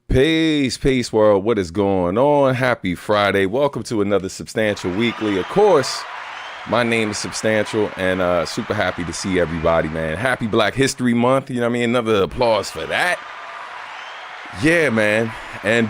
Peace, peace world. What is going on? Happy Friday. Welcome to another Substantial Weekly. Of course, my name is Substantial and super happy to see everybody, man. Happy Black History Month. You know what I mean? Another applause for that. Yeah, man. And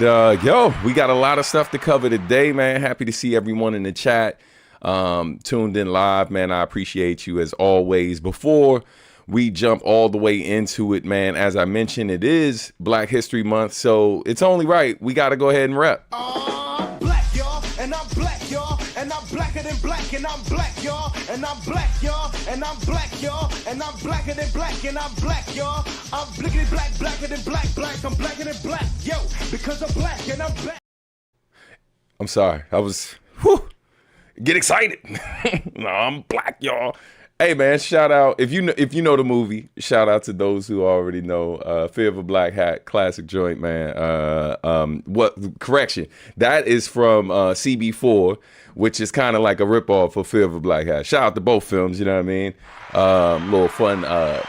we got a lot of stuff to cover today, man. Happy to see everyone in the chat tuned in live, man. I appreciate you as always. Before we jump all the way into it, man, as I mentioned, it is Black History Month, so it's only right. We got to go ahead and rep. I'm black, y'all, and I'm black, y'all, and I'm blacker than black, and I'm black, y'all, and I'm black, y'all, and I'm black, y'all, and I'm blacker than black, and I'm black, y'all. I'm blickety black, blacker than black, black, I'm blacker than black, yo, because I'm black, and I'm black. I'm sorry. Get excited. No, I'm black, y'all. Hey man, shout out if you know the movie. Shout out to those who already know. Fear of a Black Hat, classic joint, man. Correction, that is from CB4, which is kind of like a ripoff of Fear of a Black Hat. Shout out to both films, you know what I mean? Little fun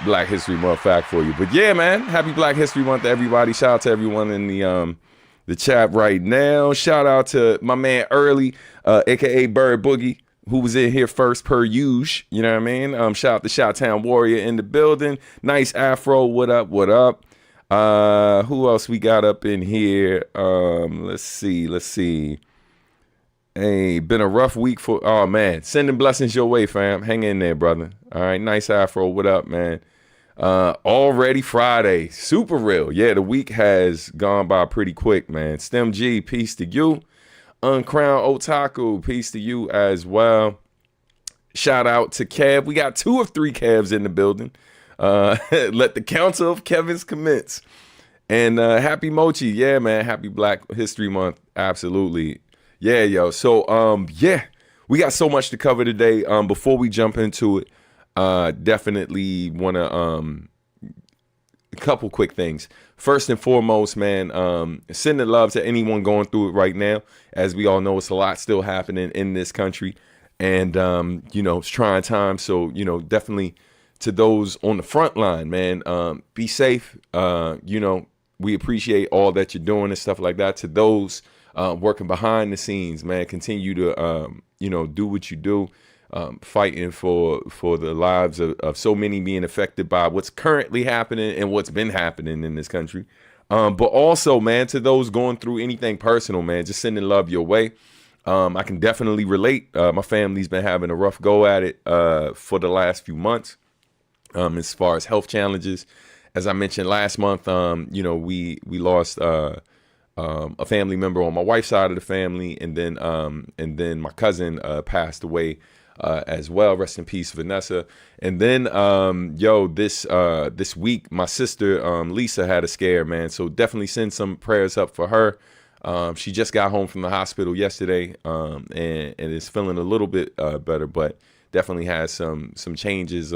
Black History Month fact for you. But yeah, man, happy Black History Month to everybody. Shout out to everyone in the chat right now. Shout out to my man Early, aka Bird Boogie, who was in here first per usual, you know what I mean? Shout out to Shot-Town Warrior in the building. Nice afro, what up, what up? Who else we got up in here? Let's see. Hey, been a rough week oh man, sending blessings your way, fam. Hang in there, brother. All right, nice afro, what up, man? Already Friday, super real. Yeah, the week has gone by pretty quick, man. Stem G, peace to you. Uncrowned Otaku, peace to you as well. Shout out to Kev. We got 2 of 3 Kevs in the building. Let the council of Kevins commence. And happy Mochi. Yeah, man. Happy Black History Month. Absolutely. Yeah, yo. So, we got so much to cover today. Before we jump into it, definitely want to a couple quick things. First and foremost, man, sending love to anyone going through it right now. As we all know, it's a lot still happening in this country, and it's trying times. So definitely to those on the front line, man, be safe. We appreciate all that you're doing and stuff like that. To those working behind the scenes, man, continue to do what you do. Fighting for the lives of so many being affected by what's currently happening and what's been happening in this country. But also, man, to those going through anything personal, man, just sending love your way. I can definitely relate. My family's been having a rough go at it for the last few months as far as health challenges. As I mentioned last month, we lost a family member on my wife's side of the family, and then my cousin passed away as well. Rest in peace, Vanessa. And then this week my sister Lisa had a scare, man, so definitely send some prayers up for her. She just got home from the hospital yesterday and is feeling a little bit better, but definitely has some changes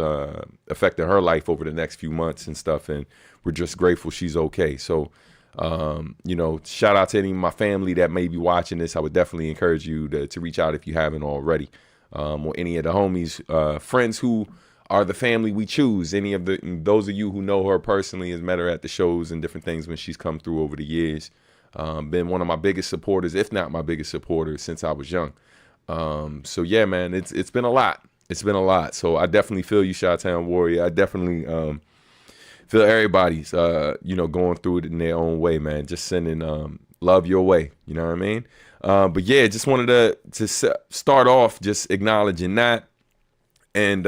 affecting her life over the next few months and stuff, and we're just grateful she's okay. So shout out to any of my family that may be watching this. I would definitely encourage you to reach out if you haven't already. Or any of the homies, friends who are the family we choose. Any of those of you who know her personally, has met her at the shows and different things when she's come through over the years. Been one of my biggest supporters, if not my biggest supporter, since I was young. So yeah, man, it's been a lot. It's been a lot. So I definitely feel you, Shot-Town Warrior. I definitely feel everybody's going through it in their own way, man. Just sending love your way. You know what I mean? But yeah, just wanted to start off just acknowledging that. And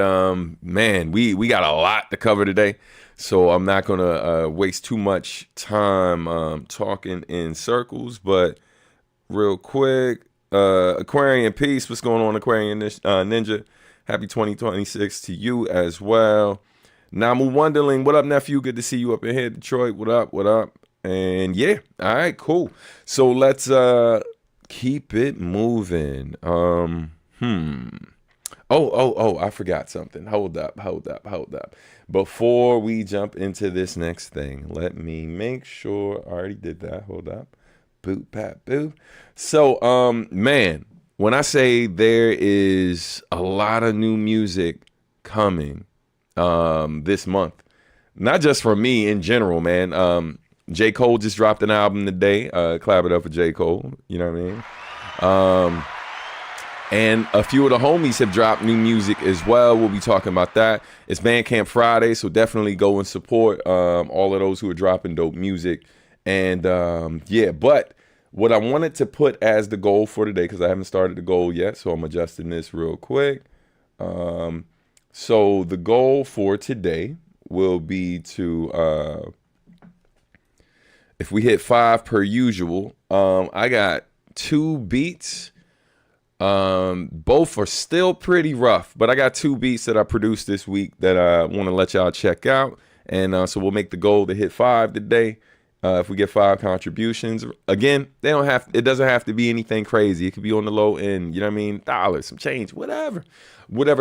man, we got a lot to cover today, so I'm not gonna waste too much time talking in circles. But real quick, Aquarian Peace, what's going on, Aquarian Ninja? Happy 2026 to you as well. Namu Wonderling, what up, nephew? Good to see you up in here, Detroit. What up? What up? And yeah, all right, cool. So let's keep it moving. Oh, I forgot something. Hold up. Before we jump into this next thing, let me make sure I already did that. Hold up. Boop, pat, boop. So, man, when I say there is a lot of new music coming this month, not just from me in general, man. J. Cole just dropped an album today. Clap it up for J. Cole. You know what I mean? And a few of the homies have dropped new music as well. We'll be talking about that. It's Bandcamp Friday, so definitely go and support all of those who are dropping dope music. And yeah, but what I wanted to put as the goal for today, because I haven't started the goal yet, so I'm adjusting this real quick. So the goal for today will be to, if we hit 5 per usual, I got 2 beats. Both are still pretty rough, but I got 2 beats that I produced this week that I want to let y'all check out. And so we'll make the goal to hit 5 today. If we get 5 contributions, again, it doesn't have to be anything crazy. It could be on the low end, you know what I mean? Dollars, some change, whatever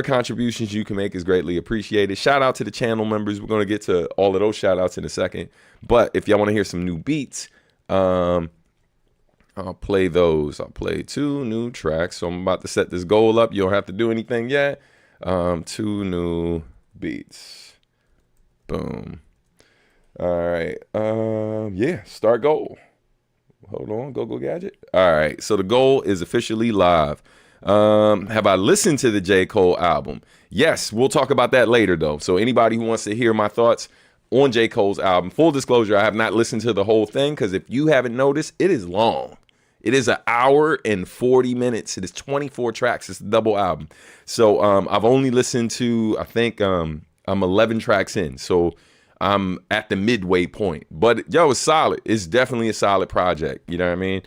contributions you can make is greatly appreciated. Shout out to the channel members. We're going to get to all of those shout outs in a second. But if y'all want to hear some new beats, I'll play those. I'll play 2 new tracks. So I'm about to set this goal up. You don't have to do anything yet. 2 new beats. Boom. All right. Yeah, start goal. Hold on. Go gadget. All right. So the goal is officially live. Have I listened to the J. Cole album? Yes. We'll talk about that later, though. So anybody who wants to hear my thoughts on J. Cole's album, full disclosure, I have not listened to the whole thing, because if you haven't noticed, it is long. It is 1 hour and 40 minutes. It is 24 tracks. It's a double album. So I've only listened to, I think I'm 11 tracks in. So I'm at the midway point. But yo, it's solid. It's definitely a solid project. You know what I mean?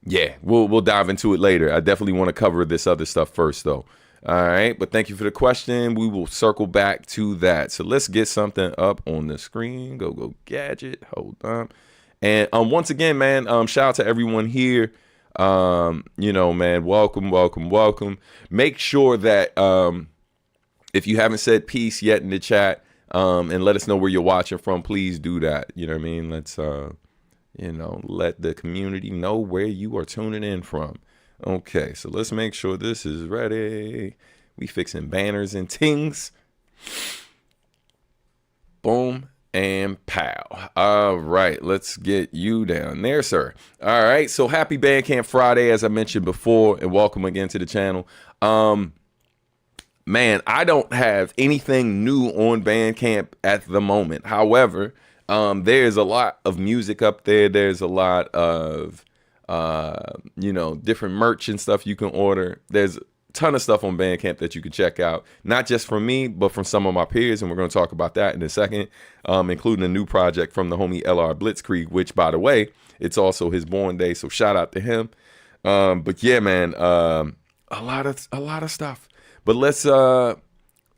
Yeah, we'll dive into it later. I definitely want to cover this other stuff first, though. All right, but thank you for the question. We will circle back to that. So let's get something up on the screen. Go gadget. Hold on. And once again, man, shout out to everyone here. You know, man, welcome. Make sure that if you haven't said peace yet in the chat, and let us know where you're watching from, please do that. You know what I mean? Let's you know, let the community know where you are tuning in from. Okay, so let's make sure this is ready. We fixing banners and tings. Boom and pow. All right, let's get you down there, sir. All right, so happy Bandcamp Friday, as I mentioned before, and welcome again to the channel. Man, I don't have anything new on Bandcamp at the moment. However, there's a lot of music up there. There's a lot of you know, different merch and stuff you can order. There's a ton of stuff on Bandcamp that you can check out, not just from me, but from some of my peers, and we're going to talk about that in a second, including a new project from the homie LR Blitzkrieg, which, by the way, it's also his born day, so shout out to him. But yeah, man, a lot of stuff. But let's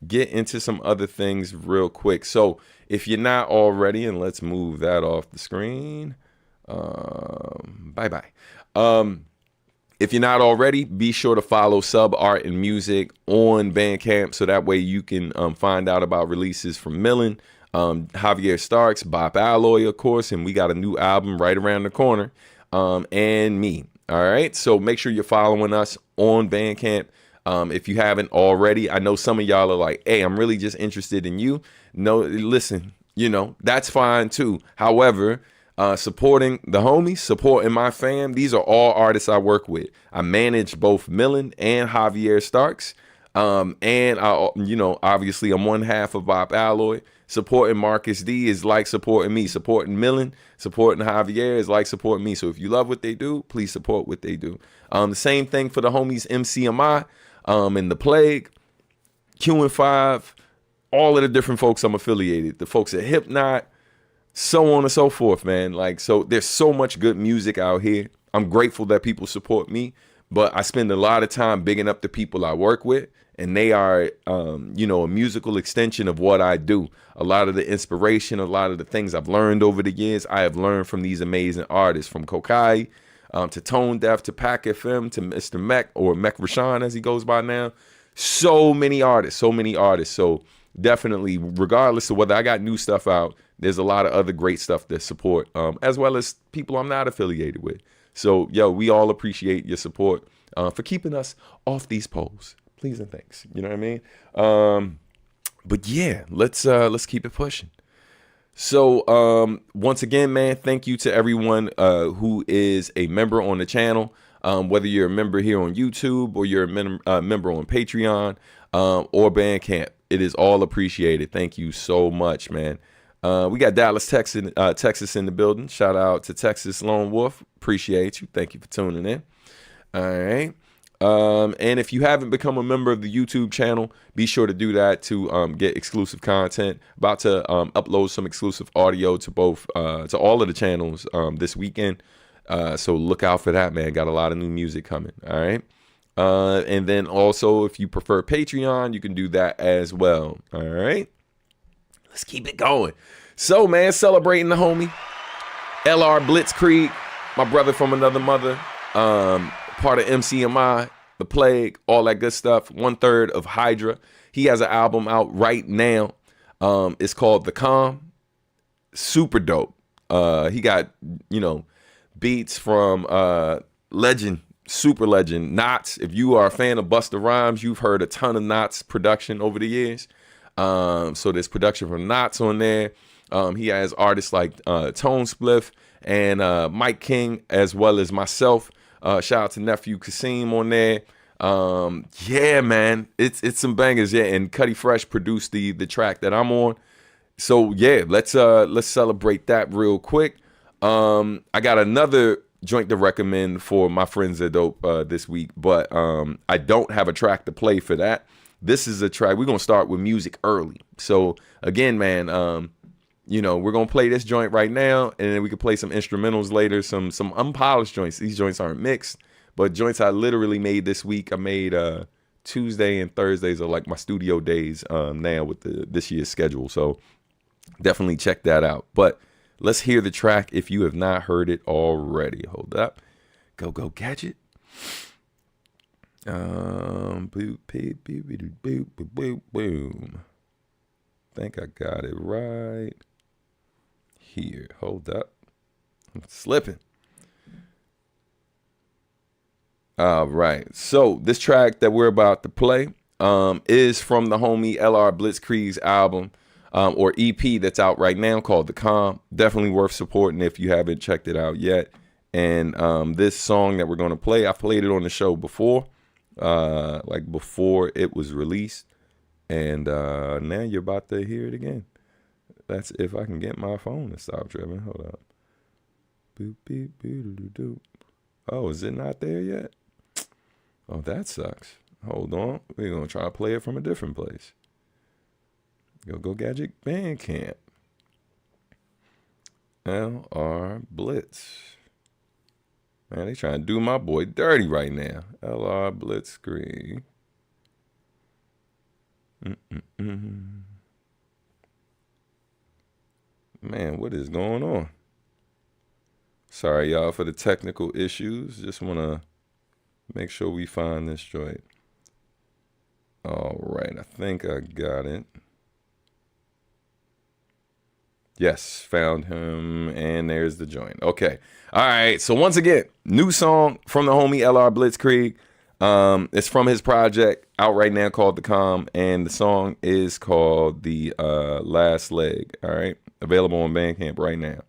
get into some other things real quick. So if you're not already, and let's move that off the screen. Bye-bye. If you're not already, be sure to follow Sub Art and Music on Bandcamp, so that way you can find out about releases from Millen, Javier Starks, Bop Alloy, of course, and we got a new album right around the corner, and me. All right, so make sure you're following us on Bandcamp. If you haven't already, I know some of y'all are like, hey, I'm really just interested in you. No, listen, you know, that's fine too. However, supporting the homies, supporting my fam. These are all artists I work with. I manage both Millen and Javier Starks. And I, you know, obviously I'm one half of Bop Alloy. Supporting Marcus D is like supporting me. Supporting Millen, supporting Javier is like supporting me. So if you love what they do, please support what they do. The same thing for the homies MCMI, and The Plague, Q&5, all of the different folks I'm affiliated. The folks at Hypnot, so on and so forth, man. Like, so there's so much good music out here. I'm grateful that people support me, but I spend a lot of time bigging up the people I work with, and they are, you know, a musical extension of what I do. A lot of the inspiration, a lot of the things I've learned over the years, I have learned from these amazing artists, from Kokai, to Tone Deaf, to Pac FM, to Mr. Mech, or Mech Rashawn as he goes by now. So many artists. So definitely, regardless of whether I got new stuff out, there's a lot of other great stuff to support, as well as people I'm not affiliated with. So, yo, we all appreciate your support for keeping us off these poles. Please and thanks. You know what I mean? But yeah, let's keep it pushing. So once again, man, thank you to everyone who is a member on the channel. Whether you're a member here on YouTube or you're a member on Patreon or Bandcamp, it is all appreciated. Thank you so much, man. We got Dallas, Texas in the building. Shout out to Texas Lone Wolf. Appreciate you. Thank you for tuning in. All right. And if you haven't become a member of the YouTube channel, be sure to do that to get exclusive content. About to upload some exclusive audio to all of the channels this weekend. So look out for that, man. Got a lot of new music coming. All right. And then also, if you prefer Patreon, you can do that as well. All right. Let's keep it going. So, man, celebrating the homie LR Blitzkrieg, my brother from another mother, part of MCMI, The Plague, all that good stuff. 1/3 of Hydra. He has an album out right now. It's called The Calm. Super dope. He got, beats from legend, super legend, Knots. If you are a fan of Busta Rhymes, you've heard a ton of Knots production over the years. So there's production from Knots on there. He has artists like Tone Spliff and Mike King, as well as myself. Shout out to Nephew Kasim on there. Yeah, man, it's some bangers. Yeah, and Cuddy Fresh produced the track that I'm on. So yeah, let's celebrate that real quick. I got another joint to recommend for my friends at Dope this week, but I don't have a track to play for that. This is a track. We're gonna start with music early. So again, man, we're gonna play this joint right now, and then we can play some instrumentals later, some unpolished joints. These joints aren't mixed, but joints I literally made this week. I made Tuesday and Thursdays are like my studio days now with this year's schedule. So definitely check that out. But let's hear the track if you have not heard it already. Hold up. Go Gadget. Boom. Think I got it right here. Hold up. I'm slipping. All right. So this track that we're about to play is from the homie LR Blitzkrieg's album or EP that's out right now called The Calm. Definitely worth supporting if you haven't checked it out yet. And this song that we're going to play, I played it on the show before, before it was released. And now you're about to hear it again. That's if I can get my phone to stop tripping. Hold up. Boop, beep, boop, doop. Oh, is it not there yet? Oh, that sucks. Hold on. We're going to try to play it from a different place. Go Gadget Bandcamp. LR Blitz. Man, they trying to do my boy dirty right now. LR Blitzkrieg. Man, what is going on? Sorry, y'all, for the technical issues. Just want to make sure we find this joint. All right, I think I got it. Yes, found him, and there's the joint. Okay. All right, so once again, new song from the homie LR Blitzkrieg. It's from his project out right now called The Calm, and the song is called The Last Leg. All right, available on Bandcamp right now.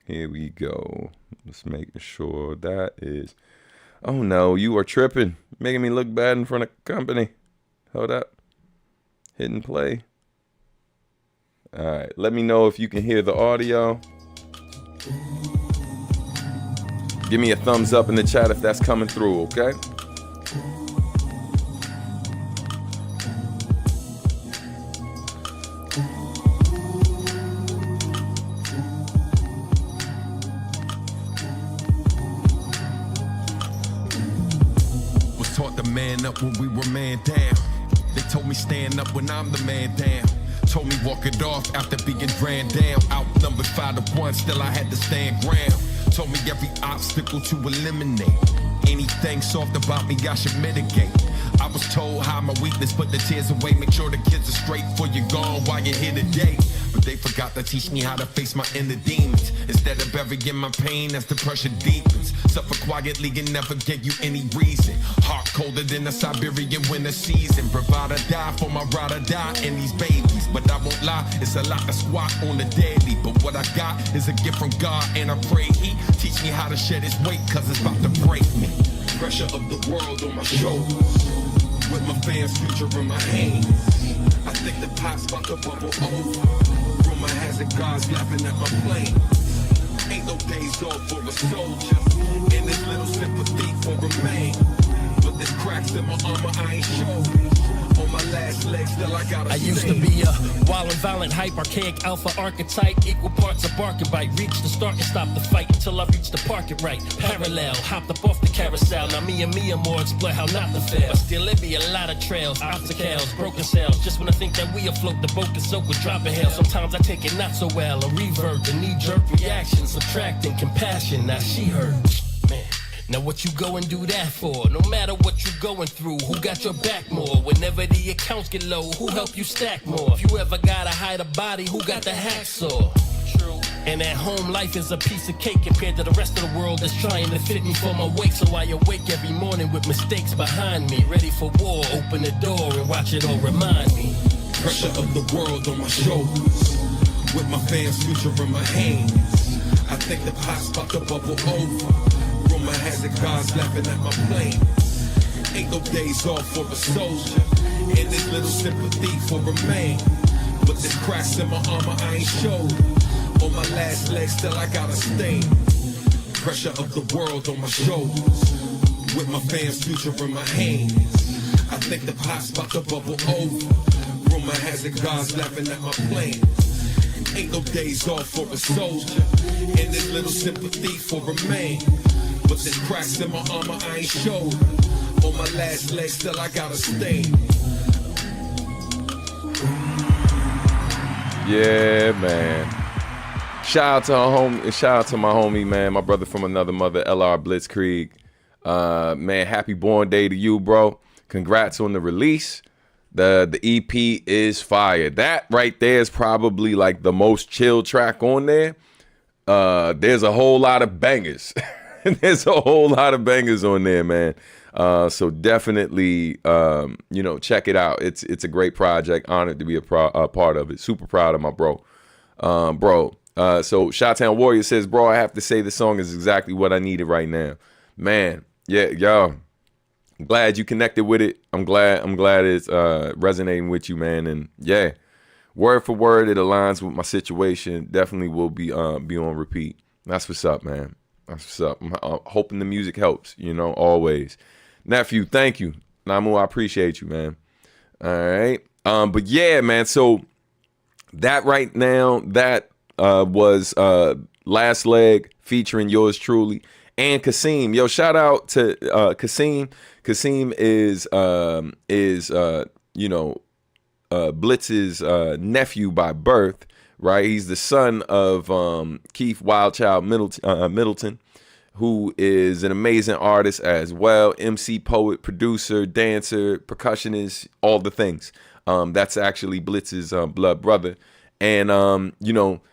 Here we go. Just making sure that is. Oh no, you are tripping, making me look bad in front of company. Hold up, hitting play. All right, let me know if you can hear the audio. Give me a thumbs up in the chat if that's coming through, okay? Was taught to man up when we were man down. They told me stand up when I'm the man down. Told me walk it off after being ran down. Outnumbered 5-1, still I had to stand ground. Told me every obstacle to eliminate. Anything soft about me I should mitigate. I was told hide my weakness, put the tears away. Make sure the kids are straight before you're gone while you're here today. But they forgot got to teach me how to face my inner demons. Instead of burying my pain as the pressure deepens. Suffer quietly and never give you any reason. Heart colder than the Siberian winter season. Provide or die for my ride or die in these babies. But I won't lie, it's a lot to squat on the daily. But what I got is a gift from God, and I pray He teach me how to shed His weight, cause it's about to break me. Pressure of the world on my shoulders, with my fans' future in my hands. I think the pot's about to bubble over. Rumor has it God's laughing at my plane. Ain't no days off for a soldier, and there's little sympathy for a man. But there's cracks in my armor I ain't sure. On my last legs, still I gotta used to be a wild and violent, hype, archaic alpha archetype. Equal parts of bark and bite. Reach the start and stop the fight until I reach the park it right. Parallel, hopped up off the carousel. Now me and me are more exploit how not to fail. But still it be a lot of trails, obstacles, broken sails. Just when I think that we afloat, the boat can soak with dropping hail. Sometimes I take it not so well. A revert, the knee-jerk reaction, subtracting compassion. Now she hurt. Man. Now what you go and do that for? No matter what you going through, who got your back more? Whenever the accounts get low, who help you stack more? If you ever gotta hide a body, who got the hacksaw? True. And at home, life is a piece of cake compared to the rest of the world that's trying to fit me for my wake. So I awake every morning with mistakes behind me, ready for war. Open the door and watch it all remind me. Pressure of the world on my shoulders, with my fans' future in my hands. I think the pot's about to bubble over. Rumor has it God's laughing at my plane. Ain't no days off for a soldier, and there's little sympathy for a man. But there's cracks in my armor I ain't showed. On my last leg, still I gotta stay. Pressure of the world on my shoulders, with my fans' future in my hands. I think the pot's about to bubble over. Rumor has it God's laughing at my plane. Ain't no days off for a soldier, and there's little sympathy for a man. But there's cracks in my armor I ain't showed. On my last leg, still I gotta stay. Yeah, man. Shout out to my homie, man, my brother from another mother, LR Blitzkrieg. Man, happy born day to you, bro. Congrats on the release. The EP is fire. That right there is probably like the most chill track on there. There's a whole lot of bangers. There's a whole lot of bangers on there, man. So definitely, check it out. It's a great project. Honored to be a part of it. Super proud of my bro. So Chi-Town Warrior says, bro, I have to say this song is exactly what I needed right now. Man, yeah, y'all. Glad you connected with it. I'm glad it's resonating with you, man. And yeah, word for word, it aligns with my situation. Definitely will be on repeat. That's what's up, man. That's what's up. I'm hoping the music helps, always. Nephew, thank you. Namu, I appreciate you, man. All right. But yeah, man, so that right now, that was Last Leg featuring yours truly and Kasim. Yo, shout out to Kasim. Kasim is Blitz's nephew by birth. Right, he's the son of Keith Wildchild Middleton, who is an amazing artist as well. MC, poet, producer, dancer, percussionist, all the things. That's actually Blitz's blood brother, and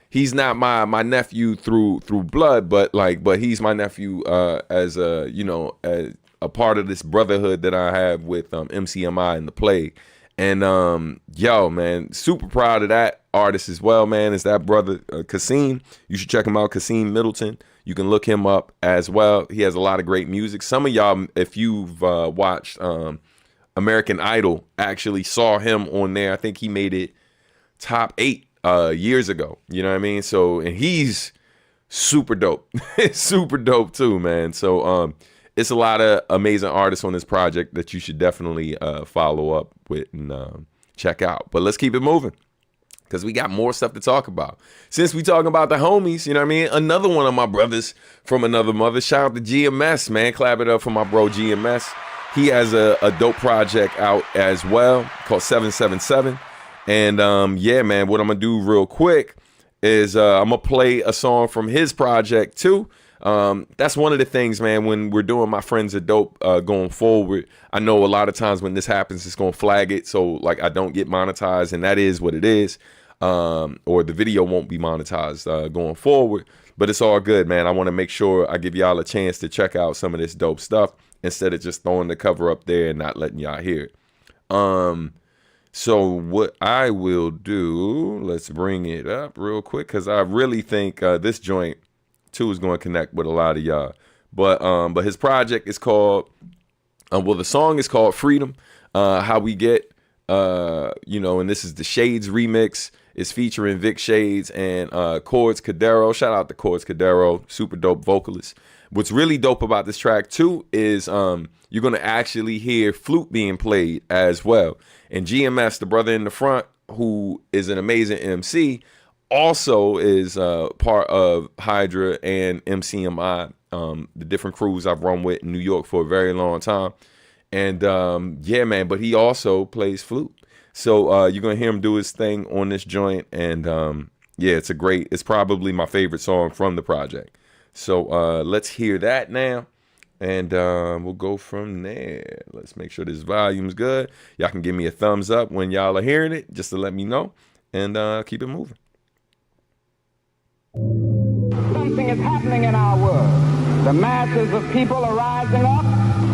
he's not my nephew through blood, but he's my nephew as as a part of this brotherhood that I have with MCMI and the Plague. And yo, man, super proud of that artist as well, man. Is that brother Kasim? You should check him out, Kasim Middleton. You can look him up as well. He has a lot of great music. Some of y'all, if you've watched American Idol, actually saw him on there. I think he made it top 8 years ago. You know what I mean? So, and he's super dope. Super dope too, man. So it's a lot of amazing artists on this project that you should definitely follow up with and check out. But let's keep it moving, because we got more stuff to talk about. Since we talking about the homies, you know what I mean? Another one of my brothers from another mother. Shout out to GMS, man. Clap it up for my bro GMS. He has a dope project out as well called 777. And yeah, man, what I'm going to do real quick is I'm going to play a song from his project too. That's one of the things, man, when we're doing My Friends Are Dope going forward. I know a lot of times when this happens, it's going to flag it. So like I don't get monetized, and that is what it is. or the video won't be monetized going forward. But it's all good, man. I want to make sure I give y'all a chance to check out some of this dope stuff instead of just throwing the cover up there and not letting y'all hear it. So what I will do, let's bring it up real quick, because I really think this joint too is going to connect with a lot of y'all. But his project is called, the song is called Freedom. How We Get, and this is the Shades remix. It's featuring Vic Shades and Chords Cadero. Shout out to Chords Cadero, super dope vocalist. What's really dope about this track too is you're gonna actually hear flute being played as well. And GMS, the brother in the front, who is an amazing MC, also is part of Hydra and MCMI, the different crews I've run with in New York for a very long time. And yeah, man, but he also plays flute. So you're going to hear him do his thing on this joint. And yeah, it's probably my favorite song from the project. So let's hear that now. And we'll go from there. Let's make sure this volume's good. Y'all can give me a thumbs up when y'all are hearing it, just to let me know. And keep it moving. Something is happening in our world. The masses of people are rising up,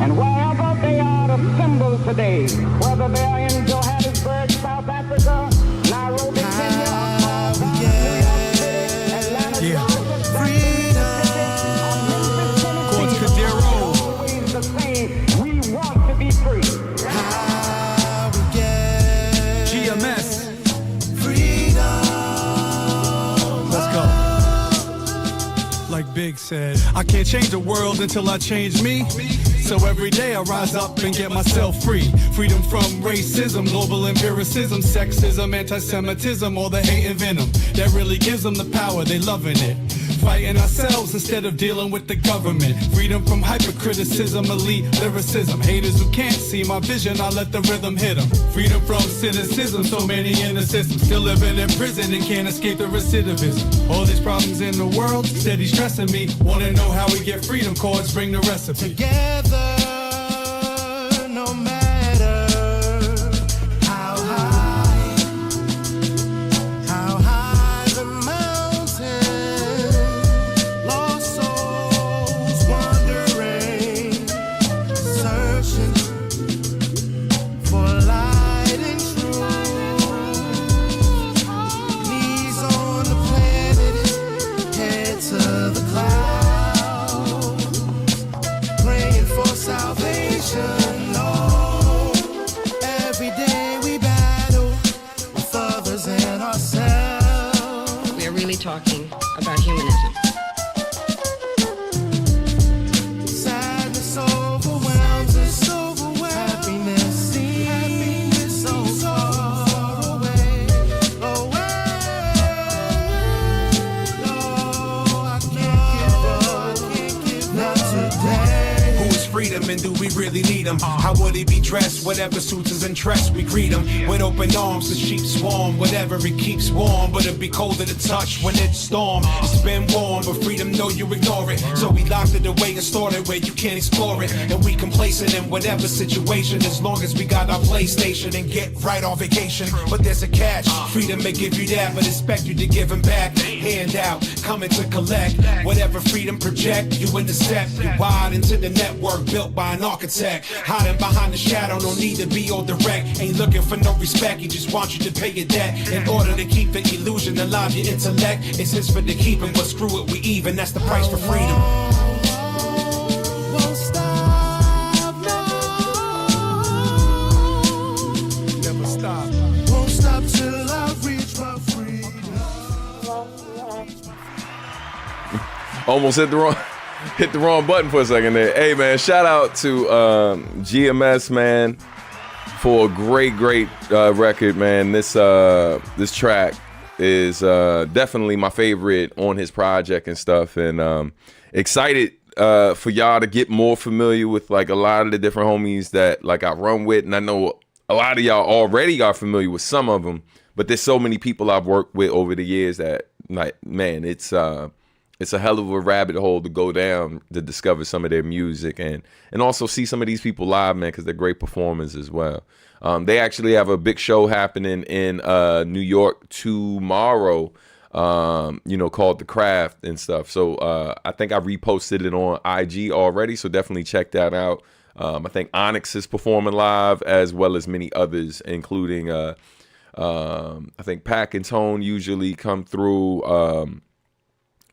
and wherever they are assembled today, whether they are in Johannesburg, South Africa, Nairobi, Kenya, Atlanta, Chords Cadero. always the same. We want to be free. GMS. Let's go. Like Big said, I can't change the world until I change me. So every day I rise up and get myself free. Freedom from racism, global empiricism, sexism, anti-Semitism, all the hate and venom that really gives them the power, they loving it. Fighting ourselves instead of dealing with the government. Freedom from hypercriticism, elite lyricism. Haters who can't see my vision, I let the rhythm hit them. Freedom from cynicism, so many in the system still living in prison and can't escape the recidivism. All these problems in the world, steady stressing me. Wanna know how we get freedom, chords bring the recipe. Together, no matter how high the mountain, lost souls wandering, searching for light and truth. Knees on the planet, head to the clouds, praying for salvation. Oh, every day we battle with others and ourselves. We are really talking about humanism. Sadness overwhelms us, happiness seems so far away, away. No, I can't give up, not today. Who is freedom and do we really need him? How would he be dressed? Whatever suits his interest, we greet him. With open arms, the sheep swarm. Whatever it keeps warm, but it'd be colder to touch when it's storm. It's been warm, but freedom, know you ignore it. So we locked it away and stored it where you can't explore it. And we complacent in whatever situation, as long as we got our PlayStation and get right on vacation. But there's a catch, freedom may give you that, but expect you to give him back. Hand out, coming to collect. Whatever freedom project, you intercept. You wide into the network built by an architect. Hiding behind the shadow, no need to be all direct. Ain't looking for no respect, he just wants you to pay your debt. In order to keep the illusion alive, your intellect is his for the keeping, but screw it, we even, that's the price for freedom. Won't stop, no. Never stop. Won't stop till I reach my freedom. Almost hit the wrong button for a second there. Hey man, shout out to GMS, man, for a great record, man. This track is definitely my favorite on his project and stuff, and excited for y'all to get more familiar with like a lot of the different homies that like I run with, and I know a lot of y'all already are familiar with some of them, but there's so many people I've worked with over the years that like, man, it's it's a hell of a rabbit hole to go down to discover some of their music and also see some of these people live, man, because they're great performers as well. They actually have a big show happening in New York tomorrow, called The Craft and stuff. So I think I reposted it on IG already, so definitely check that out. I think Onyx is performing live, as well as many others, including I think Pack and Tone usually come through.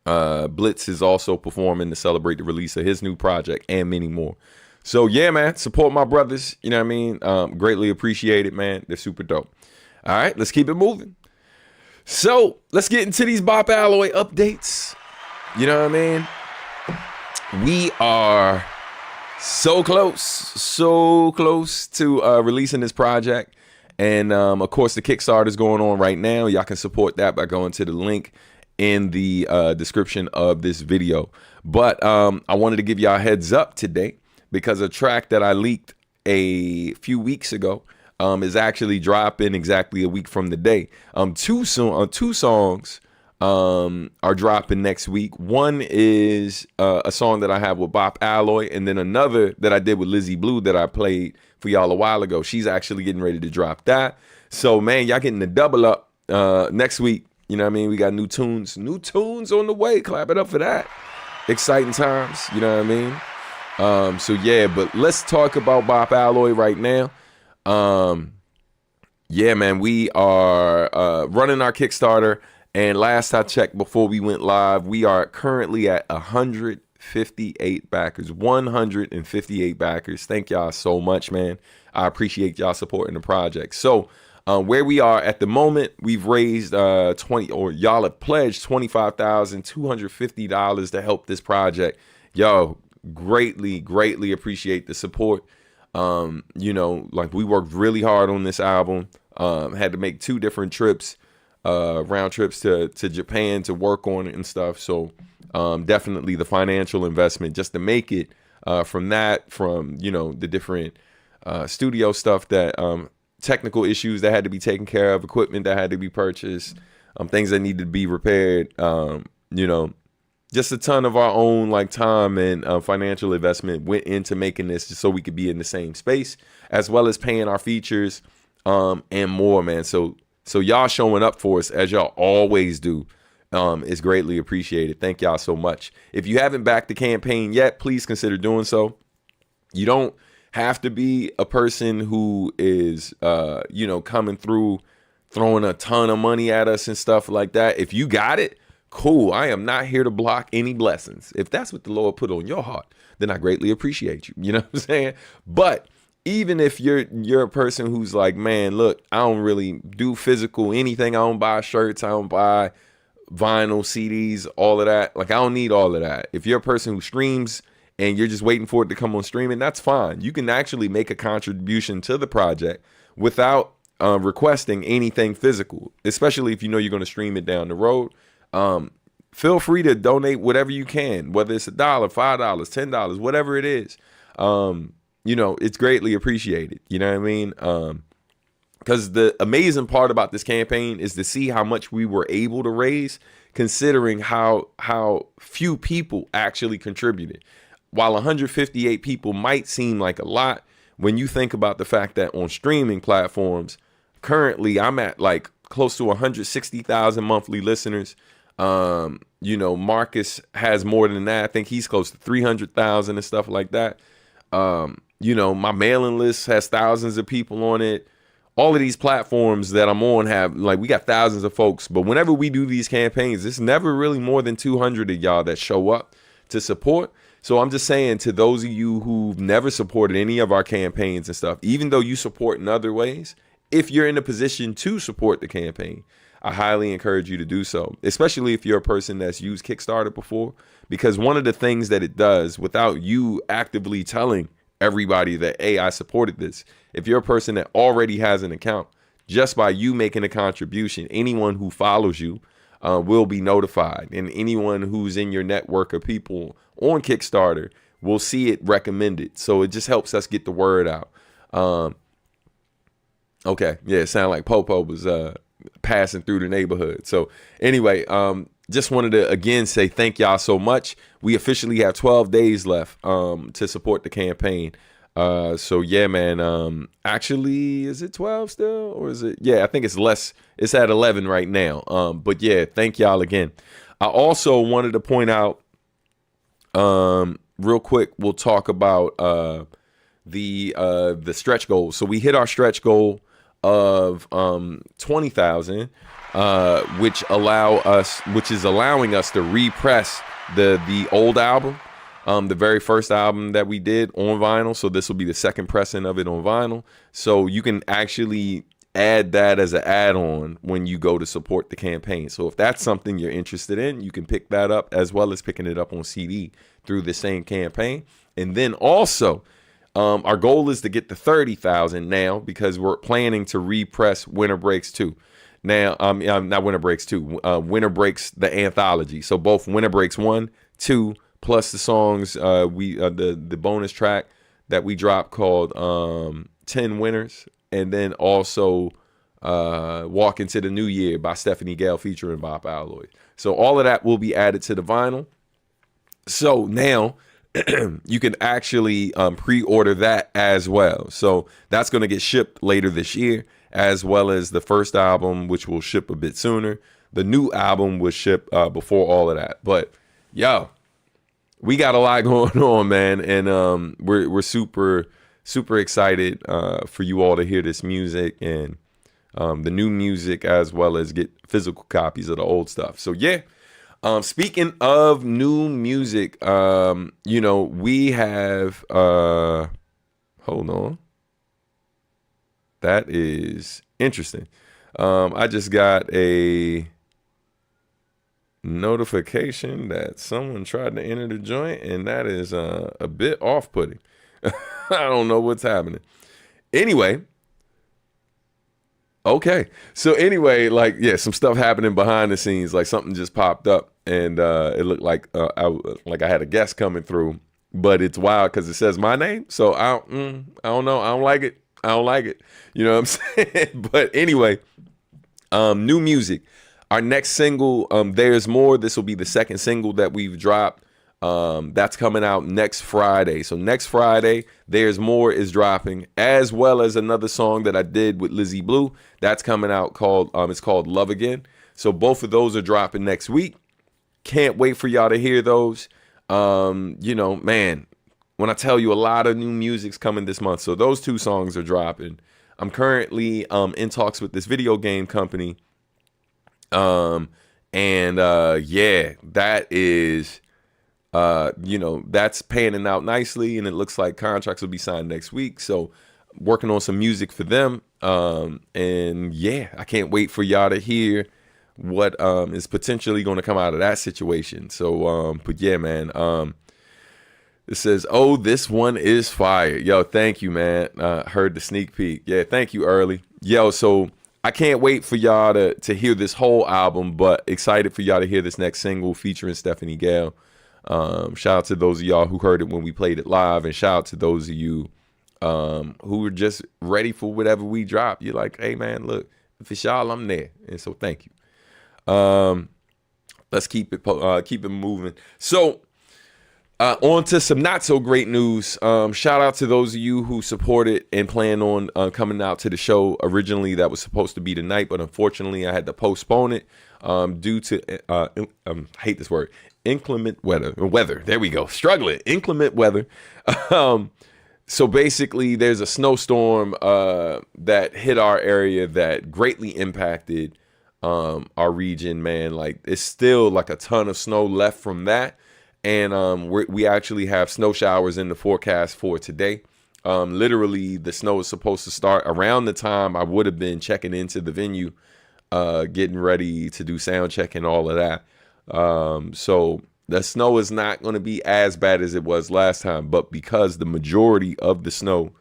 Blitz is also performing to celebrate the release of his new project, and many more. So yeah, man, support my brothers. You know what I mean? Greatly appreciate it, man. They're super dope. All right, let's keep it moving. So let's get into these Bop Alloy updates. You know what I mean? We are so close to releasing this project. And of course, the Kickstarter is going on right now. Y'all can support that by going to the link in the description of this video. But I wanted to give y'all a heads up today, because a track that I leaked a few weeks ago is actually dropping exactly a week from the day. Two songs are dropping next week. One is a song that I have with Bop Alloy, and then another that I did with Lizzie Blue that I played for y'all a while ago. She's actually getting ready to drop that. So man, y'all getting the double up next week. You know what I mean? We got new tunes on the way. Clap it up for that. Exciting times. You know what I mean? So yeah, but let's talk about Bop Alloy right now. Yeah, man, we are running our Kickstarter, and last I checked before we went live, we are currently at 158 backers. 158 backers. Thank y'all so much, man. I appreciate y'all supporting the project. So where we are at the moment, we've raised y'all have pledged $25,250 to help this project. Yo, greatly appreciate the support. Like, we worked really hard on this album. Had to make 2 different trips, round trips to Japan to work on it and stuff. So definitely the financial investment just to make it, from the different studio stuff, that technical issues that had to be taken care of, equipment that had to be purchased, things that needed to be repaired, just a ton of our own time and financial investment went into making this, just so we could be in the same space, as well as paying our features and more, man. So y'all showing up for us, as y'all always do, is greatly appreciated. Thank y'all so much. If you haven't backed the campaign yet, please consider doing so. You don't have to be a person who is coming through throwing a ton of money at us and stuff like that. If you got it, cool. I am not here to block any blessings. If that's what the Lord put on your heart, then I greatly appreciate you. You know what I'm saying? But even if you're a person who's like, man, look, I don't really do physical anything. I don't buy shirts. I don't buy vinyl, CDs, all of that. Like, I don't need all of that. If you're a person who streams and you're just waiting for it to come on streaming, that's fine. You can actually make a contribution to the project without requesting anything physical, especially if you know you're going to stream it down the road. Feel free to donate whatever you can, whether it's $1, $5, $10, whatever it is. It's greatly appreciated. You know what I mean? Because the amazing part about this campaign is to see how much we were able to raise, considering how few people actually contributed. While 158 people might seem like a lot, when you think about the fact that on streaming platforms, currently I'm at close to 160,000 monthly listeners. Marcus has more than that. I think he's close to 300,000 and stuff like that. My mailing list has thousands of people on it. All of these platforms that I'm on have, we got thousands of folks. But whenever we do these campaigns, it's never really more than 200 of y'all that show up to support. So I'm just saying, to those of you who've never supported any of our campaigns and stuff, even though you support in other ways, if you're in a position to support the campaign, I highly encourage you to do so, especially if you're a person that's used Kickstarter before, because one of the things that it does, without you actively telling everybody that, hey, I supported this, if you're a person that already has an account, just by you making a contribution, anyone who follows you will be notified, and anyone who's in your network of people on Kickstarter will see it recommended. So it just helps us get the word out. Okay, yeah, it sounded like Popo was passing through the neighborhood. So anyway, just wanted to again say thank y'all so much. We officially have 12 days left to support the campaign. So yeah, man. Actually, is it 12 still, or is it? Yeah, I think it's less. It's at 11 right now. But yeah, thank y'all again. I also wanted to point out, real quick. We'll talk about the stretch goal. So we hit our stretch goal of 20,000, which is allowing us to repress the old album. The very first album that we did on vinyl. So this will be the second pressing of it on vinyl. So you can actually add that as an add-on when you go to support the campaign. So if that's something you're interested in, you can pick that up, as well as picking it up on CD through the same campaign. And then also, our goal is to get to 30,000 now, because we're planning to repress Winter Breaks 2. Now, not Winter Breaks 2, Winter Breaks the anthology. So both Winter Breaks 1, 2, plus the songs, the bonus track that we dropped called 10 Winners, and then also Walk Into the New Year by Stephanie Gale featuring Bob Alloy. So all of that will be added to the vinyl. So now you can actually pre-order that as well. So that's going to get shipped later this year, as well as the first album, which will ship a bit sooner. The new album will ship before all of that. But yo, we got a lot going on, man, and we're super excited for you all to hear this music and the new music, as well as get physical copies of the old stuff. So yeah, speaking of new music, we have hold on, that is interesting. I just got a notification that someone tried to enter the joint, and that is a bit off-putting. I don't know what's happening. Anyway, okay. So anyway, some stuff happening behind the scenes. Like something just popped up, and it looked like I had a guest coming through, but it's wild because it says my name. So I don't know. I don't like it. You know what I'm saying? But anyway, new music. Our next single, There's More. This will be the second single that we've dropped. That's coming out next Friday. So next Friday, There's More is dropping, as well as another song that I did with Lizzie Blue. That's coming out called Love Again. So both of those are dropping next week. Can't wait for y'all to hear those. Man, when I tell you, a lot of new music's coming this month. So those two songs are dropping. I'm currently in talks with this video game company. That is, that's panning out nicely, and it looks like contracts will be signed next week. So working on some music for them. I can't wait for y'all to hear what is potentially going to come out of that situation. So, but yeah, man, it says, oh, this one is fire. Yo, thank you, man. Heard the sneak peek. Yeah, thank you, Early. Yo, so I can't wait for y'all to hear this whole album, but excited for y'all to hear this next single featuring Stephanie Gale. Shout out to those of y'all who heard it when we played it live, and shout out to those of you who were just ready for whatever we drop. You're like, hey, man, look, if it's y'all, I'm there. And so thank you. Let's keep it moving. So on to some not so great news. Shout out to those of you who supported and plan on coming out to the show. Originally, that was supposed to be tonight, but unfortunately, I had to postpone it due to I hate this word, inclement weather. There we go. Struggling. Inclement weather. So basically, there's a snowstorm that hit our area that greatly impacted our region. Man, like it's still like a ton of snow left from that. And we actually have snow showers in the forecast for today. Literally, the snow is supposed to start around the time I would have been checking into the venue, getting ready to do sound check and all of that. So the snow is not going to be as bad as it was last time. But because the majority of the snow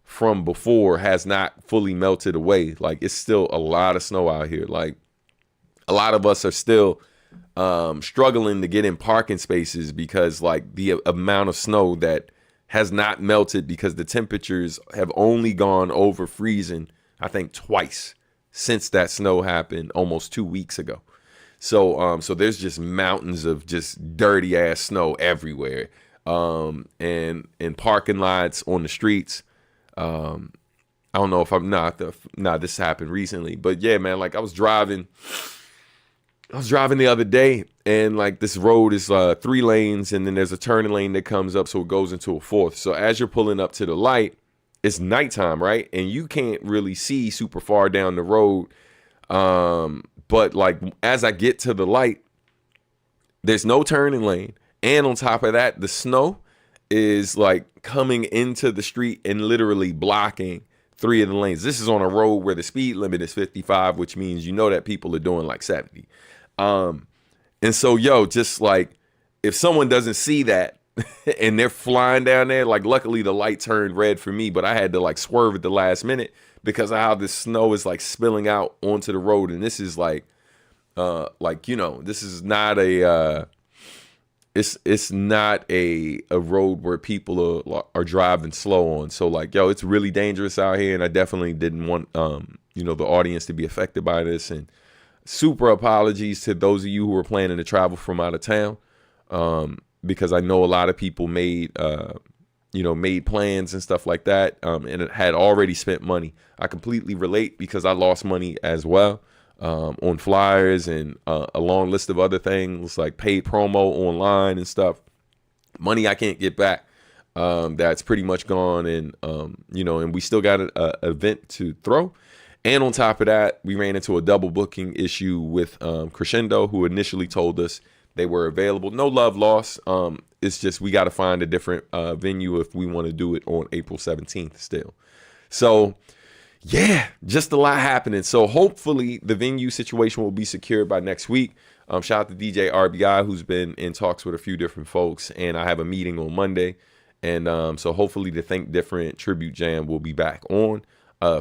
from before has not fully melted away, like it's still a lot of snow out here. Like a lot of us are still struggling to get in parking spaces because like the amount of snow that has not melted, because the temperatures have only gone over freezing, I think twice since that snow happened almost 2 weeks ago. So there's just mountains of just dirty ass snow everywhere. And in parking lots on the streets. I don't know if I'm not this happened recently, but yeah, man, like I was driving the other day, and like this road is 3 lanes, and then there's a turning lane that comes up, so it goes into a 4th. So as you're pulling up to the light, it's nighttime, right? And you can't really see super far down the road. But like as I get to the light, there's no turning lane. And on top of that, the snow is like coming into the street and literally blocking 3 of the lanes. This is on a road where the speed limit is 55, which means you know that people are doing like 70. And so, just like if someone doesn't see that and they're flying down there, like luckily the light turned red for me, but I had to like swerve at the last minute because of how the snow is like spilling out onto the road. And this is like this is not a, it's not a road where people are driving slow on. So like, it's really dangerous out here. And I definitely didn't want, the audience to be affected by this. And super apologies to those of you who are planning to travel from out of town. Because I know a lot of people made plans and stuff like that. And it had already spent money. I completely relate because I lost money as well. On flyers and a long list of other things like paid promo online and stuff. Money I can't get back. That's pretty much gone. And, and we still got an event to throw. And on top of that, we ran into a double booking issue with Crescendo, who initially told us they were available. No love lost. It's just we got to find a different venue if we want to do it on April 17th still. So, yeah, just a lot happening. So hopefully the venue situation will be secured by next week. Shout out to DJ RBI, who's been in talks with a few different folks. And I have a meeting on Monday. And so hopefully the Think Different Tribute Jam will be back on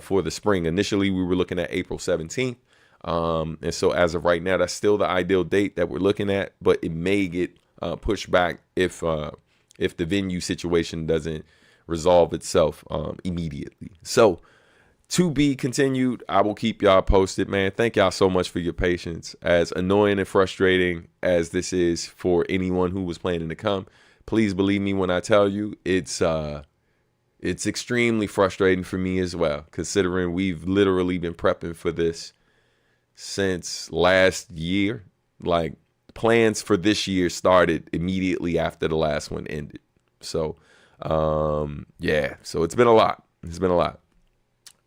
for the spring. Initially, we were looking at April 17th. And so as of right now, that's still the ideal date that we're looking at. But it may get pushed back if the venue situation doesn't resolve itself immediately. So, to be continued. I will keep y'all posted, man. Thank y'all so much for your patience. As annoying and frustrating as this is for anyone who was planning to come, please believe me when I tell you it's extremely frustrating for me as well, considering we've literally been prepping for this since last year. Like plans for this year started immediately after the last one ended. So, so it's been a lot.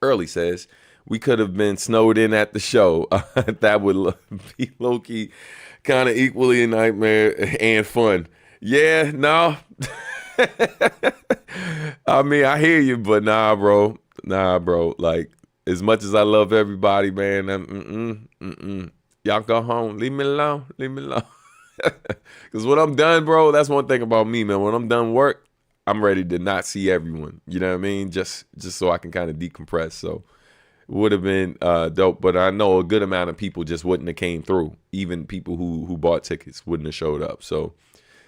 Early says, we could have been snowed in at the show. That would be low-key kind of equally a nightmare and fun. Yeah, no. I mean, I hear you, but nah, bro. Like, as much as I love everybody, man, y'all go home. Leave me alone. Because when I'm done, bro, that's one thing about me, man. When I'm done work, I'm ready to not see everyone. You know what I mean? Just so I can kind of decompress. So it would have been dope. But I know a good amount of people just wouldn't have came through. Even people who bought tickets wouldn't have showed up. So,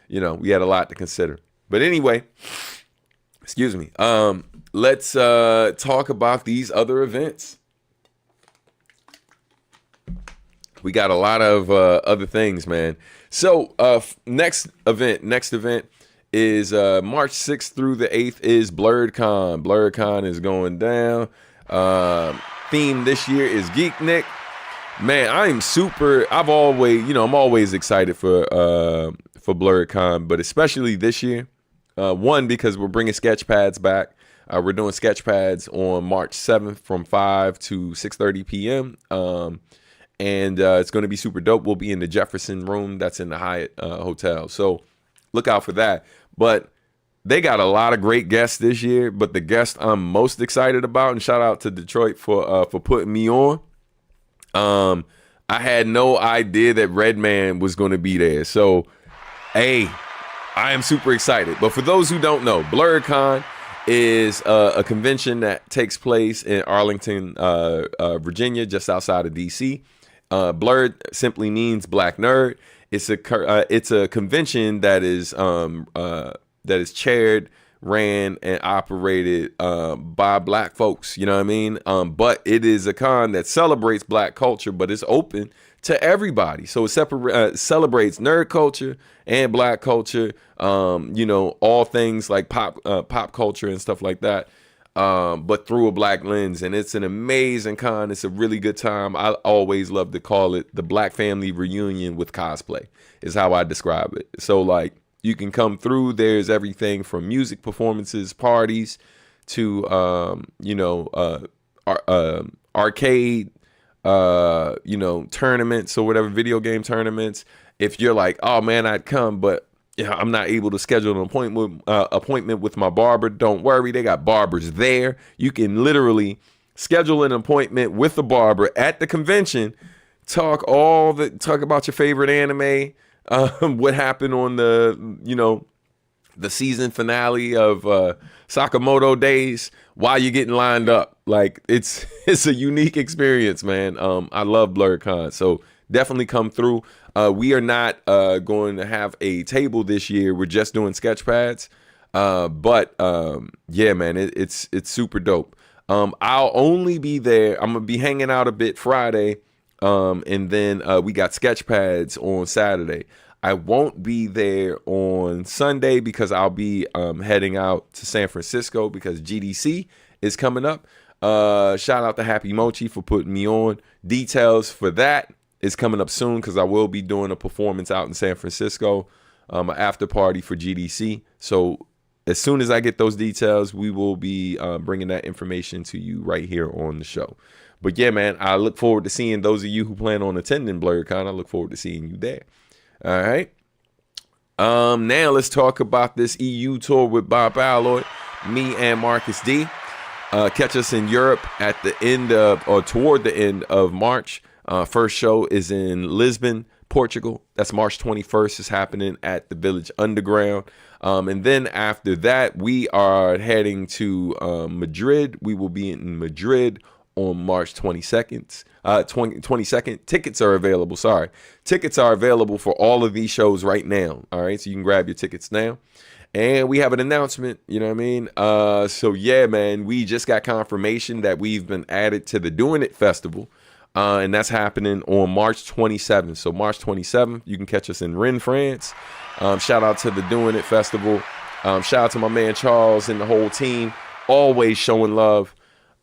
we had a lot to consider. But anyway, excuse me. Let's talk about these other events. We got a lot of other things, man. So next event is March 6th through the 8th is BlurredCon. BlurredCon is going down. Theme this year is Geek Nick. Man, I'm always excited for BlurredCon, but especially this year. One, because we're bringing sketch pads back. We're doing sketch pads on March 7th from 5 to 6:30 p.m. And it's going to be super dope. We'll be in the Jefferson room that's in the Hyatt Hotel. So look out for that. But they got a lot of great guests this year. But the guest I'm most excited about, and shout out to Detroit for putting me on. I had no idea that Redman was going to be there. So, hey, I am super excited. But for those who don't know, BlurredCon is a convention that takes place in Arlington, Virginia, just outside of D.C. Blurred simply means black nerd. It's a convention that is chaired, ran, and operated by black folks. You know what I mean? But it is a con that celebrates black culture, but it's open to everybody. So it celebrates nerd culture and black culture, all things like pop culture and stuff like that, but through a black lens. And it's an amazing con. It's a really good time. I always love to call it the Black Family Reunion with cosplay is how I describe it. So like you can come through. There's everything from music performances, parties, to arcade tournaments or whatever, video game tournaments. If you're like, oh man, I'd come, but I'm not able to schedule an appointment with my barber, don't worry, they got barbers there. You can literally schedule an appointment with the barber at the convention, talk about your favorite anime, what happened on the season finale of Sakamoto Days while you're getting lined up. Like it's a unique experience, man. I love BlurredCon, so definitely come through. We are not going to have a table this year. We're just doing sketch pads. But yeah, man, it's super dope. I'll only be there. I'm gonna be hanging out a bit Friday, and then we got sketch pads on Saturday. I won't be there on Sunday because I'll be heading out to San Francisco because GDC is coming up. Shout out to Happy Mochi for putting me on. Details for that is coming up soon because I will be doing a performance out in San Francisco, an after party for GDC. So as soon as I get those details, we will be bringing that information to you right here on the show. But yeah, man, I look forward to seeing those of you who plan on attending BlurredCon. I look forward to seeing you there. All right. Now let's talk about this EU tour with Bob Alloy, me and Marcus D. Catch us in Europe at the end of, or toward the end of March. First show is in Lisbon, Portugal. That's March 21st. It's happening at the Village Underground. And then after that, we are heading to Madrid. We will be in Madrid on March 22nd. 22nd. Tickets are available. Tickets are available for all of these shows right now. All right. So you can grab your tickets now. And we have an announcement, you know what I mean? So yeah, man, we just got confirmation that we've been added to the Doing It Festival. And that's happening on March 27th. So March 27th, you can catch us in Rennes, France. Shout out to the Doing It Festival. Shout out to my man Charles and the whole team. Always showing love.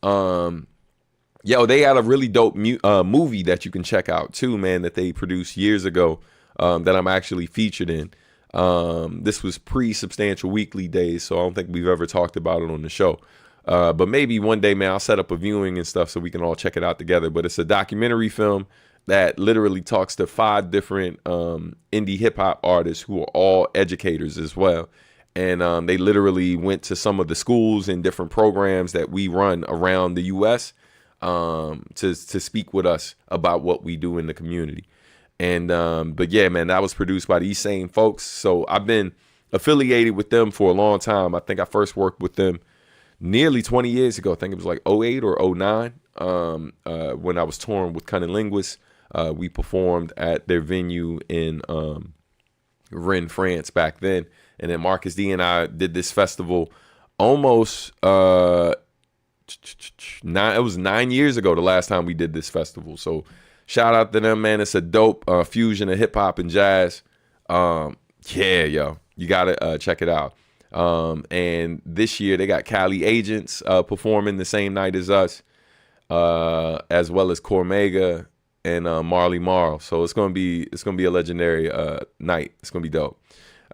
They had a really dope movie that you can check out too, man, that they produced years ago that I'm actually featured in. This was pre-Substantial Weekly days, so I don't think we've ever talked about it on the show. But maybe one day, man, I'll set up a viewing and stuff so we can all check it out together. But it's a documentary film that literally talks to 5 different indie hip-hop artists who are all educators as well. And they literally went to some of the schools and different programs that we run around the U.S., to speak with us about what we do in the community. And but yeah, man, that was produced by these same folks. So I've been affiliated with them for a long time. I think I first worked with them nearly 20 years ago. I think it was like 08 or 09 when I was touring with Cunning Linguists. We performed at their venue in Rennes, France back then. And then Marcus D and I did this festival almost it was 9 years ago the last time we did this festival. So shout out to them, man. It's a dope fusion of hip hop and jazz. You gotta check it out. And this year they got Cali Agents performing the same night as us, as well as Cormega and Marley Marl. So it's gonna be a legendary night. It's gonna be dope.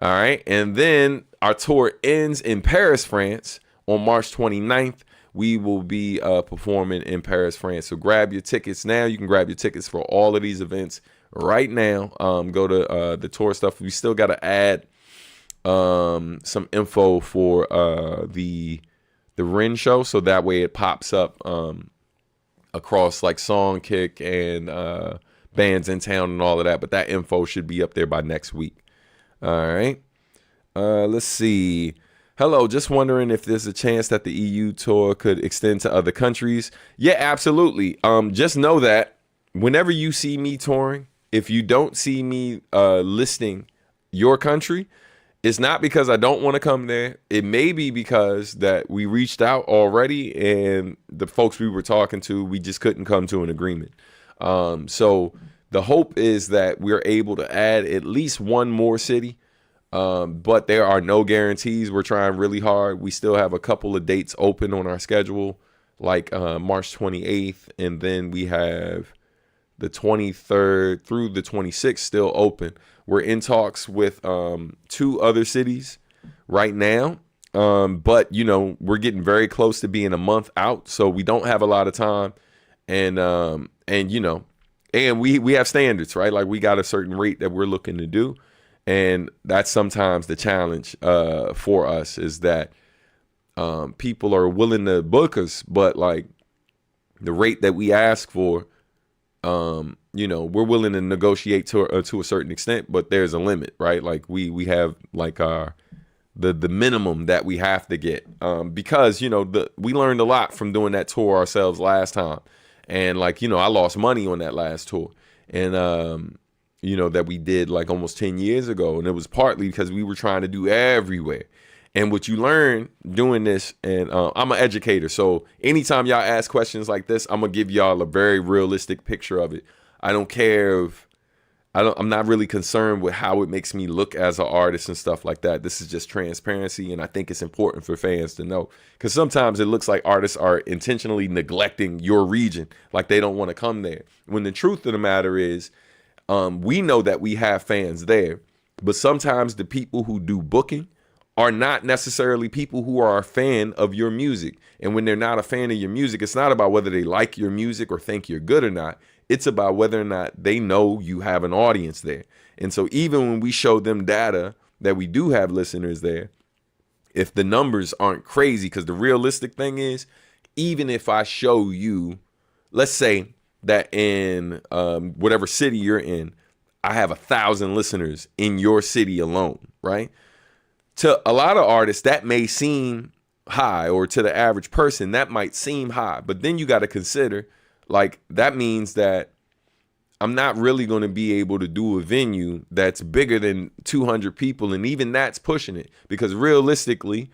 All right, and then our tour ends in Paris, France on March 29th. We will be performing in Paris, France. So grab your tickets now. You can grab your tickets for all of these events right now. Go to the tour stuff. We still got to add some info for the Rennes show, so that way it pops up across like Songkick and bands in town and all of that. But that info should be up there by next week. All right. Let's see. Hello, just wondering if there's a chance that the EU tour could extend to other countries. Yeah, absolutely. Just know that whenever you see me touring, if you don't see me listing your country, it's not because I don't want to come there. It may be because that we reached out already and the folks we were talking to, we just couldn't come to an agreement. So the hope is that we're able to add at least one more city. But there are no guarantees. We're trying really hard. We still have a couple of dates open on our schedule, like March 28th. And then we have the 23rd through the 26th still open. We're in talks with 2 other cities right now. But, you know, we're getting very close to being a month out. So we don't have a lot of time. And you know, and we have standards, right? Like we got a certain rate that we're looking to do. And that's sometimes the challenge for us is that people are willing to book us, but like the rate that we ask for, you know, we're willing to negotiate to a certain extent, but there's a limit, right? Like we have like the minimum that we have to get because, you know, we learned a lot from doing that tour ourselves last time. And like, you know, I lost money on that last tour. And, you know, that we did like almost 10 years ago. And it was partly because we were trying to do everywhere. And what you learn doing this, and I'm an educator. So anytime y'all ask questions like this, I'm going to give y'all a very realistic picture of it. I don't care if I'm not really concerned with how it makes me look as an artist and stuff like that. This is just transparency. And I think it's important for fans to know, because sometimes it looks like artists are intentionally neglecting your region, like they don't want to come there. When the truth of the matter is, we know that we have fans there, but sometimes the people who do booking are not necessarily people who are a fan of your music. And when they're not a fan of your music, it's not about whether they like your music or think you're good or not. It's about whether or not they know you have an audience there. And so even when we show them data that we do have listeners there, if the numbers aren't crazy, because the realistic thing is, even if I show you, let's say, that in whatever city you're in, I have 1,000 listeners in your city alone, right? To a lot of artists, that may seem high, or to the average person, that might seem high. But then you got to consider, like, that means that I'm not really going to be able to do a venue that's bigger than 200 people. And even that's pushing it, because realistically,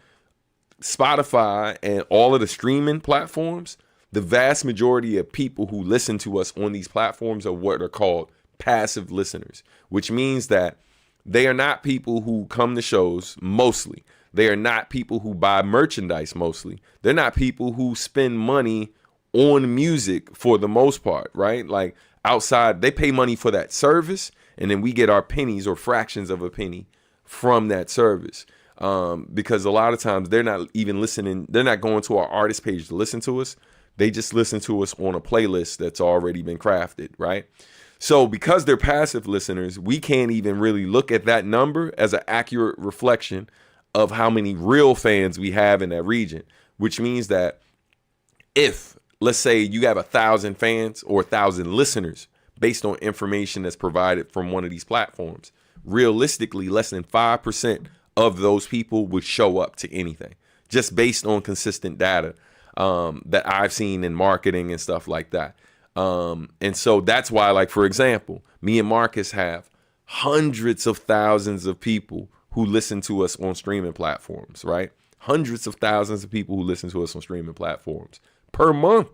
Spotify and all of the streaming platforms, the vast majority of people who listen to us on these platforms are what are called passive listeners, which means that they are not people who come to shows mostly. They are not people who buy merchandise mostly. They're not people who spend money on music for the most part, right? Like outside, they pay money for that service, and then we get our pennies or fractions of a penny from that service. Because a lot of times they're not even listening. They're not going to our artist page to listen to us. They just listen to us on a playlist that's already been crafted, right? So because they're passive listeners, we can't even really look at that number as an accurate reflection of how many real fans we have in that region, which means that if, let's say, you have 1,000 fans or 1,000 listeners based on information that's provided from one of these platforms, realistically, less than 5% of those people would show up to anything, just based on consistent data that I've seen in marketing and stuff like that. And so that's why, like, for example, me and Marcus have hundreds of thousands of people who listen to us on streaming platforms, right? Hundreds of thousands of people who listen to us on streaming platforms per month.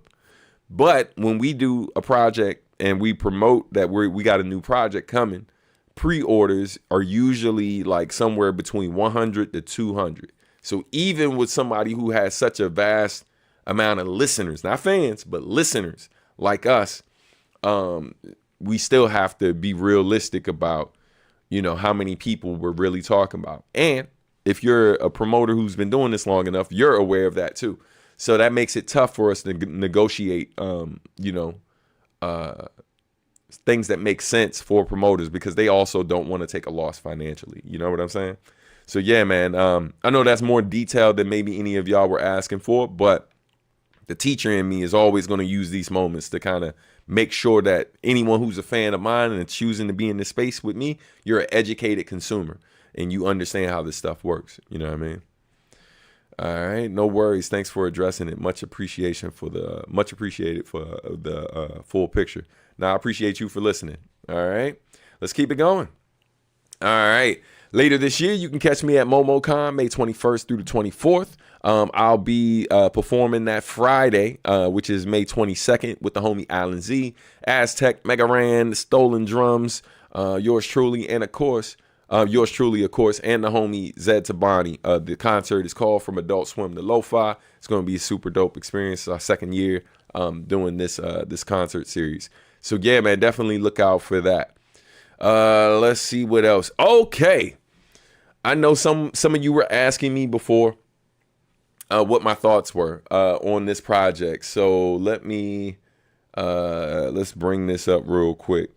But when we do a project and we promote that we got a new project coming, pre-orders are usually like somewhere between 100 to 200. So even with somebody who has such a vast amount of listeners, not fans, but listeners like us, we still have to be realistic about, you know, how many people we're really talking about. And if you're a promoter who's been doing this long enough, you're aware of that too. So that makes it tough for us to negotiate, things that make sense for promoters, because they also don't want to take a loss financially. You know what I'm saying? So yeah, man, I know that's more detailed than maybe any of y'all were asking for, but the teacher in me is always going to use these moments to kind of make sure that anyone who's a fan of mine and choosing to be in this space with me, you're an educated consumer and you understand how this stuff works. You know what I mean? All right, no worries. Thanks for addressing it. Much appreciated for the full picture. Now I appreciate you for listening. All right, let's keep it going. All right. Later this year, you can catch me at MomoCon, May 21st through the 24th. I'll be performing that Friday, which is May 22nd, with the homie Alan Z, Aztec, Megaran, Stolen Drums, yours truly, and of course, and the homie Zed Tabani. The concert is called From Adult Swim to Lo-Fi. It's going to be a super dope experience. It's our second year doing this concert series. So yeah, man, definitely look out for that. Let's see what else. Okay, I know some of you were asking me before what my thoughts were on this project. So let's bring this up real quick.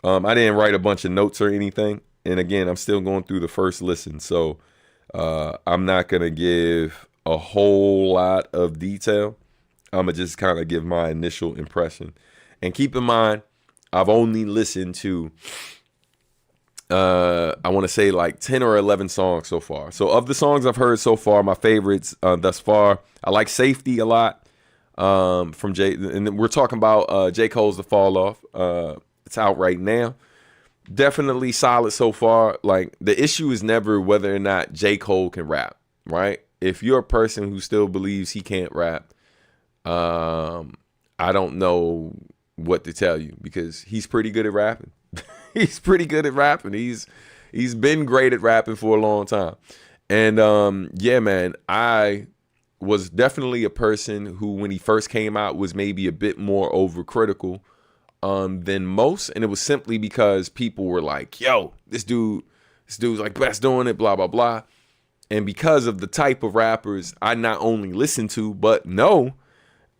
I didn't write a bunch of notes or anything, and again, I'm still going through the first listen, so I'm not gonna give a whole lot of detail. I'm gonna just kind of give my initial impression. And keep in mind, I've only listened to, I want to say like 10 or 11 songs so far. So of the songs I've heard so far, my favorites thus far, I like Safety a lot from J. And then we're talking about J. Cole's The Fall Off. It's out right now. Definitely solid so far. Like, the issue is never whether or not J. Cole can rap, right? If you're a person who still believes he can't rap, I don't know what to tell you, because he's pretty good at rapping. He's pretty good at rapping. He's been great at rapping for a long time. And yeah, man, I was definitely a person who, when he first came out, was maybe a bit more overcritical than most. And it was simply because people were like, yo, this dude's like best doing it, blah, blah, blah. And because of the type of rappers I not only listen to, but know,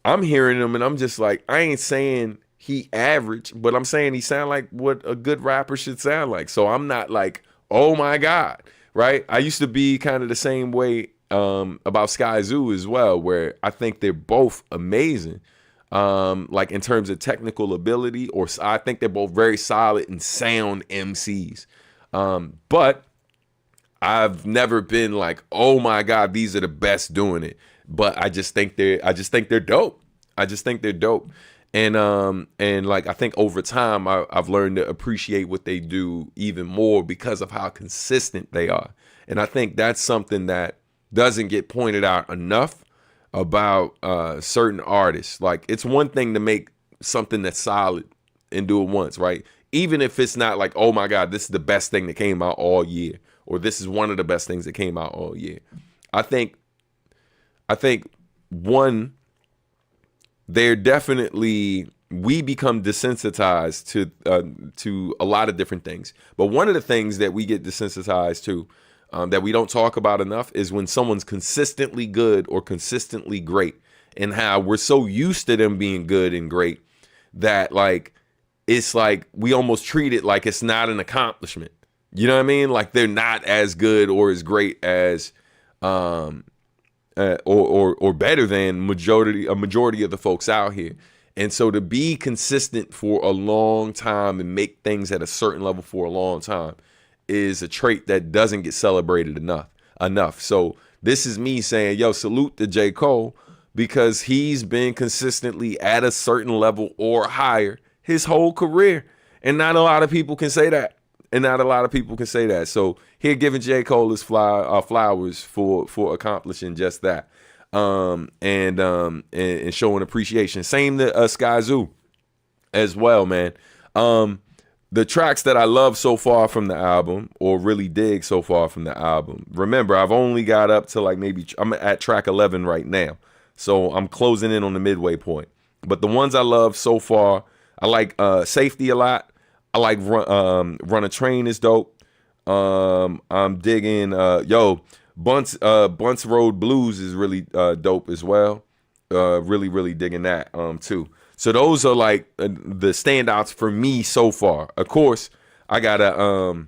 I'm hearing them and I'm just like, I ain't saying he average, but I'm saying he sound like what a good rapper should sound like. So I'm not like, oh my God, right? I used to be kind of the same way about Sky Zoo as well, where I think they're both amazing. Like in terms of technical ability, or I think they're both very solid and sound MCs. But I've never been like, oh my God, these are the best doing it. But I just think they're dope. I just think they're dope. And like, I think over time I've learned to appreciate what they do even more because of how consistent they are. And I think that's something that doesn't get pointed out enough about certain artists. Like, it's one thing to make something that's solid and do it once, right? Even if it's not like, oh my God, this is the best thing that came out all year, or this is one of the best things that came out all year. I think one, they're definitely, we become desensitized to a lot of different things. But one of the things that we get desensitized to, that we don't talk about enough, is when someone's consistently good or consistently great, and how we're so used to them being good and great that, like, it's like we almost treat it like it's not an accomplishment. You know what I mean? Like, they're not as good or as great as or better than a majority of the folks out here. And so to be consistent for a long time and make things at a certain level for a long time is a trait that doesn't get celebrated enough. So this is me saying, yo, salute to J. Cole, because he's been consistently at a certain level or higher his whole career. And not a lot of people can say that. So here, giving J. Cole his flowers for accomplishing just that, and showing appreciation. Same to Sky Zoo as well, man. The tracks that I love so far from the album, or really dig so far from the album. Remember, I've only got up to like I'm at track 11 right now, so I'm closing in on the midway point. But the ones I love so far, I like Safety a lot. I like Run a Train is dope. I'm digging Bunts Road Blues is really dope as well. Really digging that too. So those are like the standouts for me so far. Of course, I gotta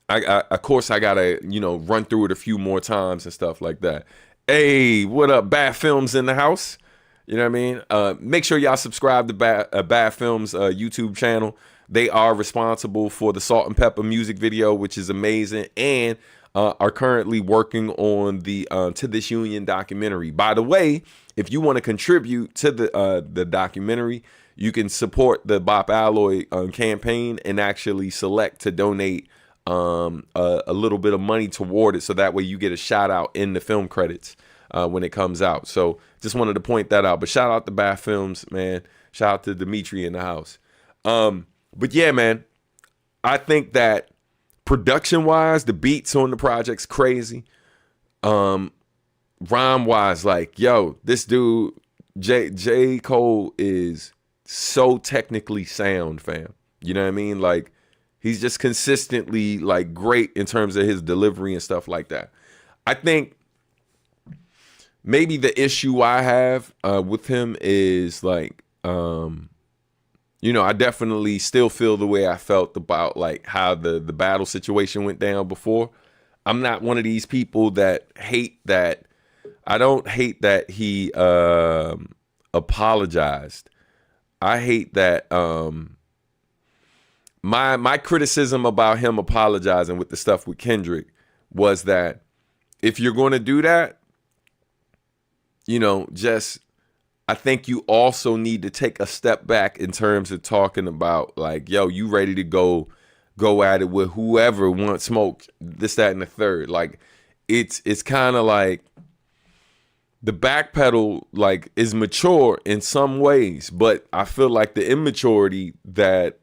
run through it a few more times and stuff like that. Hey, what up, Bad Films in the house? You know what I mean? Make sure y'all subscribe to Bad Films YouTube channel. They are responsible for the Salt and Pepper music video, which is amazing, and are currently working on the To This Union documentary. By the way, if you want to contribute to the documentary, you can support the Bop Alloy campaign and actually select to donate a little bit of money toward it, so that way you get a shout out in the film credits. when it comes out. So just wanted to point that out. But shout out to Bat Films, man. Shout out to Dimitri in the house. But yeah, man, I think that production wise, the beats on the project's crazy. Rhyme wise, like, yo, this dude, J. Cole is so technically sound, fam. You know what I mean? Like, he's just consistently like great in terms of his delivery and stuff like that. I think maybe the issue I have with him is like, you know, I definitely still feel the way I felt about like how the battle situation went down before. I'm not one of these people that hate that. I don't hate that he apologized. I hate that my criticism about him apologizing with the stuff with Kendrick was that if you're going to do that, you know, just I think you also need to take a step back in terms of talking about like, yo, you ready to go at it with whoever wants smoke, this, that, and the third. Like, it's kind of like the backpedal like is mature in some ways, but I feel like the immaturity that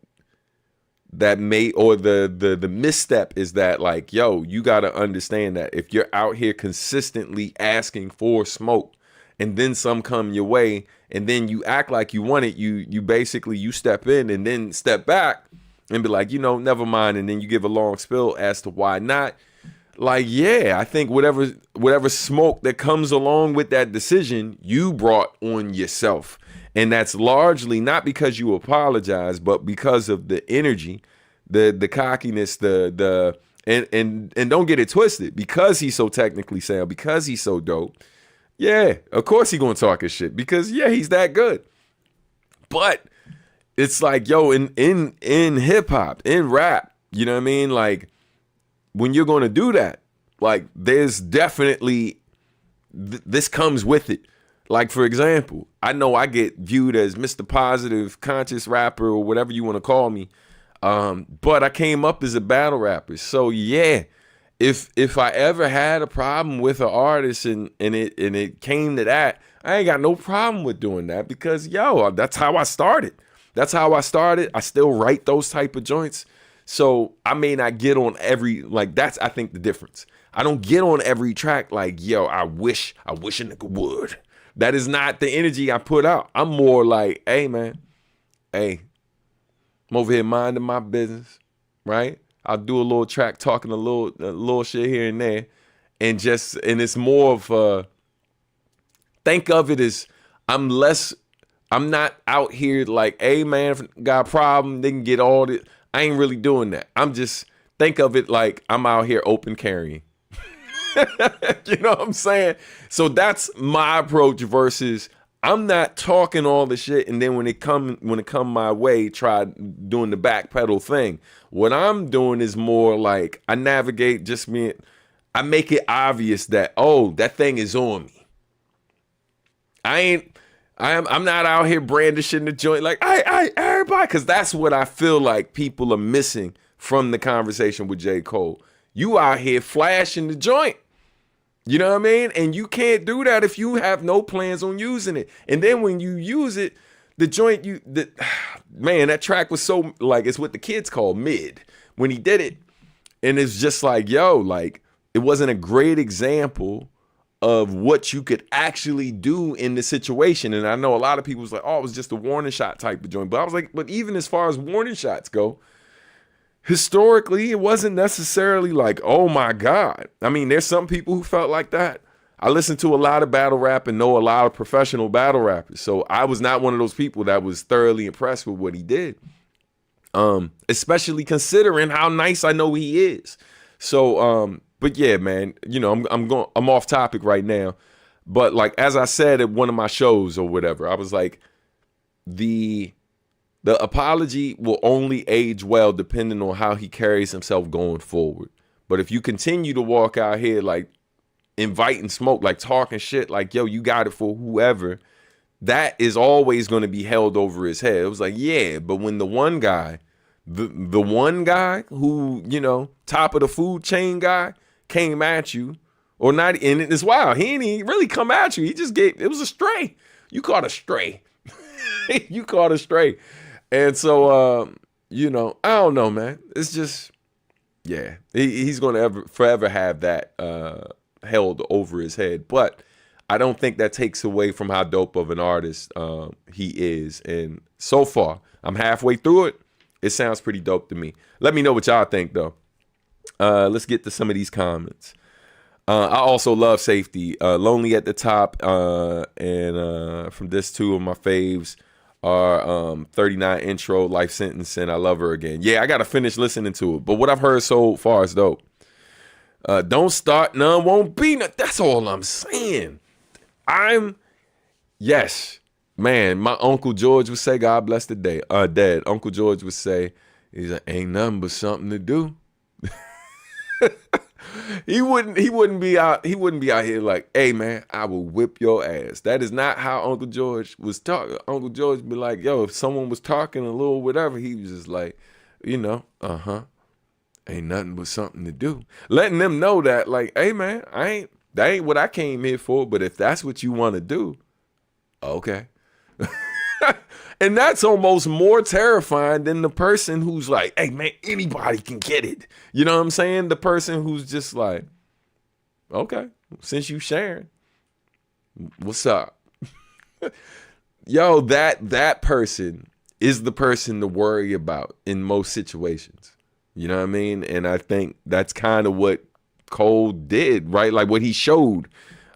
may, or the misstep is that like, yo, you got to understand that if you're out here consistently asking for smoke and then some come your way and then you act like you want it, you basically you step in and then step back and be like, you know, never mind, and then you give a long spill as to why not. Like, yeah, I think whatever smoke that comes along with that decision, you brought on yourself. And that's largely not because you apologize, but because of the energy, the cockiness, and don't get it twisted, because he's so technically sound, because he's so dope. Yeah, of course he gonna talk his shit because yeah, he's that good. But it's like, yo, in hip hop, in rap, you know what I mean? Like, when you're gonna do that, like, there's definitely this comes with it. Like, for example, I know I get viewed as Mr. Positive, conscious rapper, or whatever you want to call me. But I came up as a battle rapper. So yeah, if I ever had a problem with an artist and it came to that, I ain't got no problem with doing that because, yo, that's how I started. That's how I started. I still write those type of joints. So I may not get on every, like, that's, I think, the difference. I don't get on every track like, yo, I wish a nigga would. That is not the energy I put out. I'm more like, hey, man, hey, I'm over here minding my business, right? I'll do a little track talking a little shit here and there. And it's more of think of it as I'm not out here like, hey, man, if got a problem, they can get all this. I ain't really doing that. I'm just, think of it like I'm out here open carrying. You know what I'm saying? So that's my approach versus I'm not talking all the shit and then when it come my way, try doing the backpedal thing. What I'm doing is more like I navigate I make it obvious that, oh, that thing is on me. I'm not out here brandishing the joint like, everybody, because that's what I feel like people are missing from the conversation with J. Cole. You out here flashing the joint. You know what I mean? And you can't do that if you have no plans on using it. And then when you use it, the joint, man, that track was so, like, it's what the kids call mid when he did it. And it's just like, yo, like, it wasn't a great example of what you could actually do in the situation. And I know a lot of people was like, oh, it was just a warning shot type of joint. But I was like, but even as far as warning shots go, historically, it wasn't necessarily like, oh my God. I mean, there's some people who felt like that. I listen to a lot of battle rap and know a lot of professional battle rappers. So I was not one of those people that was thoroughly impressed with what he did. Especially considering how nice I know he is. So, but yeah, man, you know, I'm off topic right now. But like, as I said at one of my shows or whatever, I was like, the apology will only age well depending on how he carries himself going forward. But if you continue to walk out here like inviting smoke, like talking shit, like, yo, you got it for whoever, that is always going to be held over his head. It was like, yeah, but when the one guy who, you know, top of the food chain guy came at you Or not, and it's wild. He ain't even really come at you. He just it was a stray. You caught a stray. You caught a stray. And so, you know, I don't know, man. It's just, yeah. He's going to forever have that held over his head. But I don't think that takes away from how dope of an artist he is. And so far, I'm halfway through it. It sounds pretty dope to me. Let me know what y'all think, though. Let's get to some of these comments. I also love Safety. Lonely at the Top. And from this, two of my faves are 39 Intro, Life Sentence, and I Love Her Again. Yeah, I got to finish listening to it. But what I've heard so far is dope. Don't Start, None Won't Be None. That's all I'm saying. Yes, man, my Uncle George would say, God bless the day. Dead. Uncle George would say, he's like, ain't nothing but something to do. He wouldn't be out here like, hey man, I will whip your ass. That is not how Uncle George was talking. Uncle George would be like, yo, if someone was talking a little whatever, he was just like, you know, ain't nothing but something to do. Letting them know that, like, hey man, that ain't what I came here for, but if that's what you want to do, okay. And that's almost more terrifying than the person who's like, hey, man, anybody can get it. You know what I'm saying? The person who's just like, okay, since you sharing, what's up? Yo, that person is the person to worry about in most situations. You know what I mean? And I think that's kind of what Cole did, right? Like what he showed.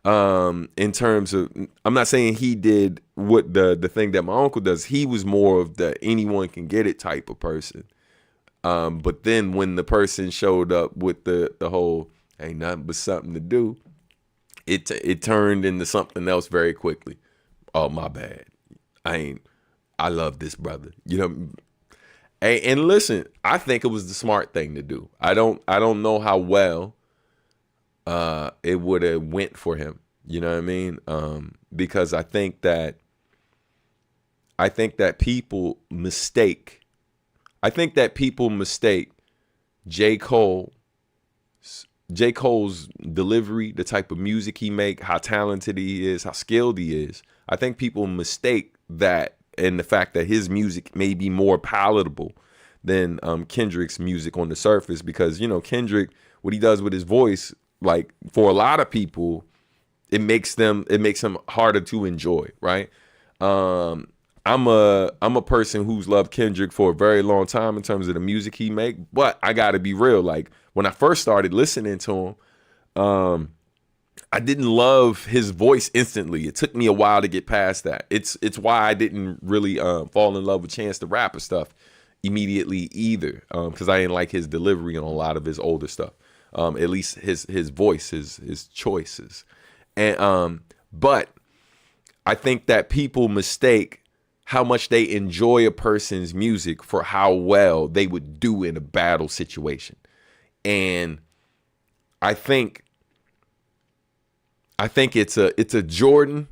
In terms of, I'm not saying he did what the thing that my uncle does. He was more of the anyone can get it type of person. But then when the person showed up with the whole ain't nothing but something to do, it turned into something else very quickly. Oh, my bad. I love this brother. You know. And listen, I think it was the smart thing to do. I don't know how well it would have went for him. You know what I mean? Because I think that people mistake J. Cole's delivery, the type of music he make, how talented he is, how skilled he is. I think people mistake that and the fact that his music may be more palatable than Kendrick's music on the surface, because, you know, Kendrick, what he does with his voice, like for a lot of people, it makes him harder to enjoy, right? I'm a person who's loved Kendrick for a very long time in terms of the music he make, but I gotta be real. Like when I first started listening to him, I didn't love his voice instantly. It took me a while to get past that. It's why I didn't really fall in love with Chance the Rapper stuff immediately either, because I didn't like his delivery on a lot of his older stuff. At least his voice, his choices. And but I think that people mistake how much they enjoy a person's music for how well they would do in a battle situation. And I think it's a Jordan.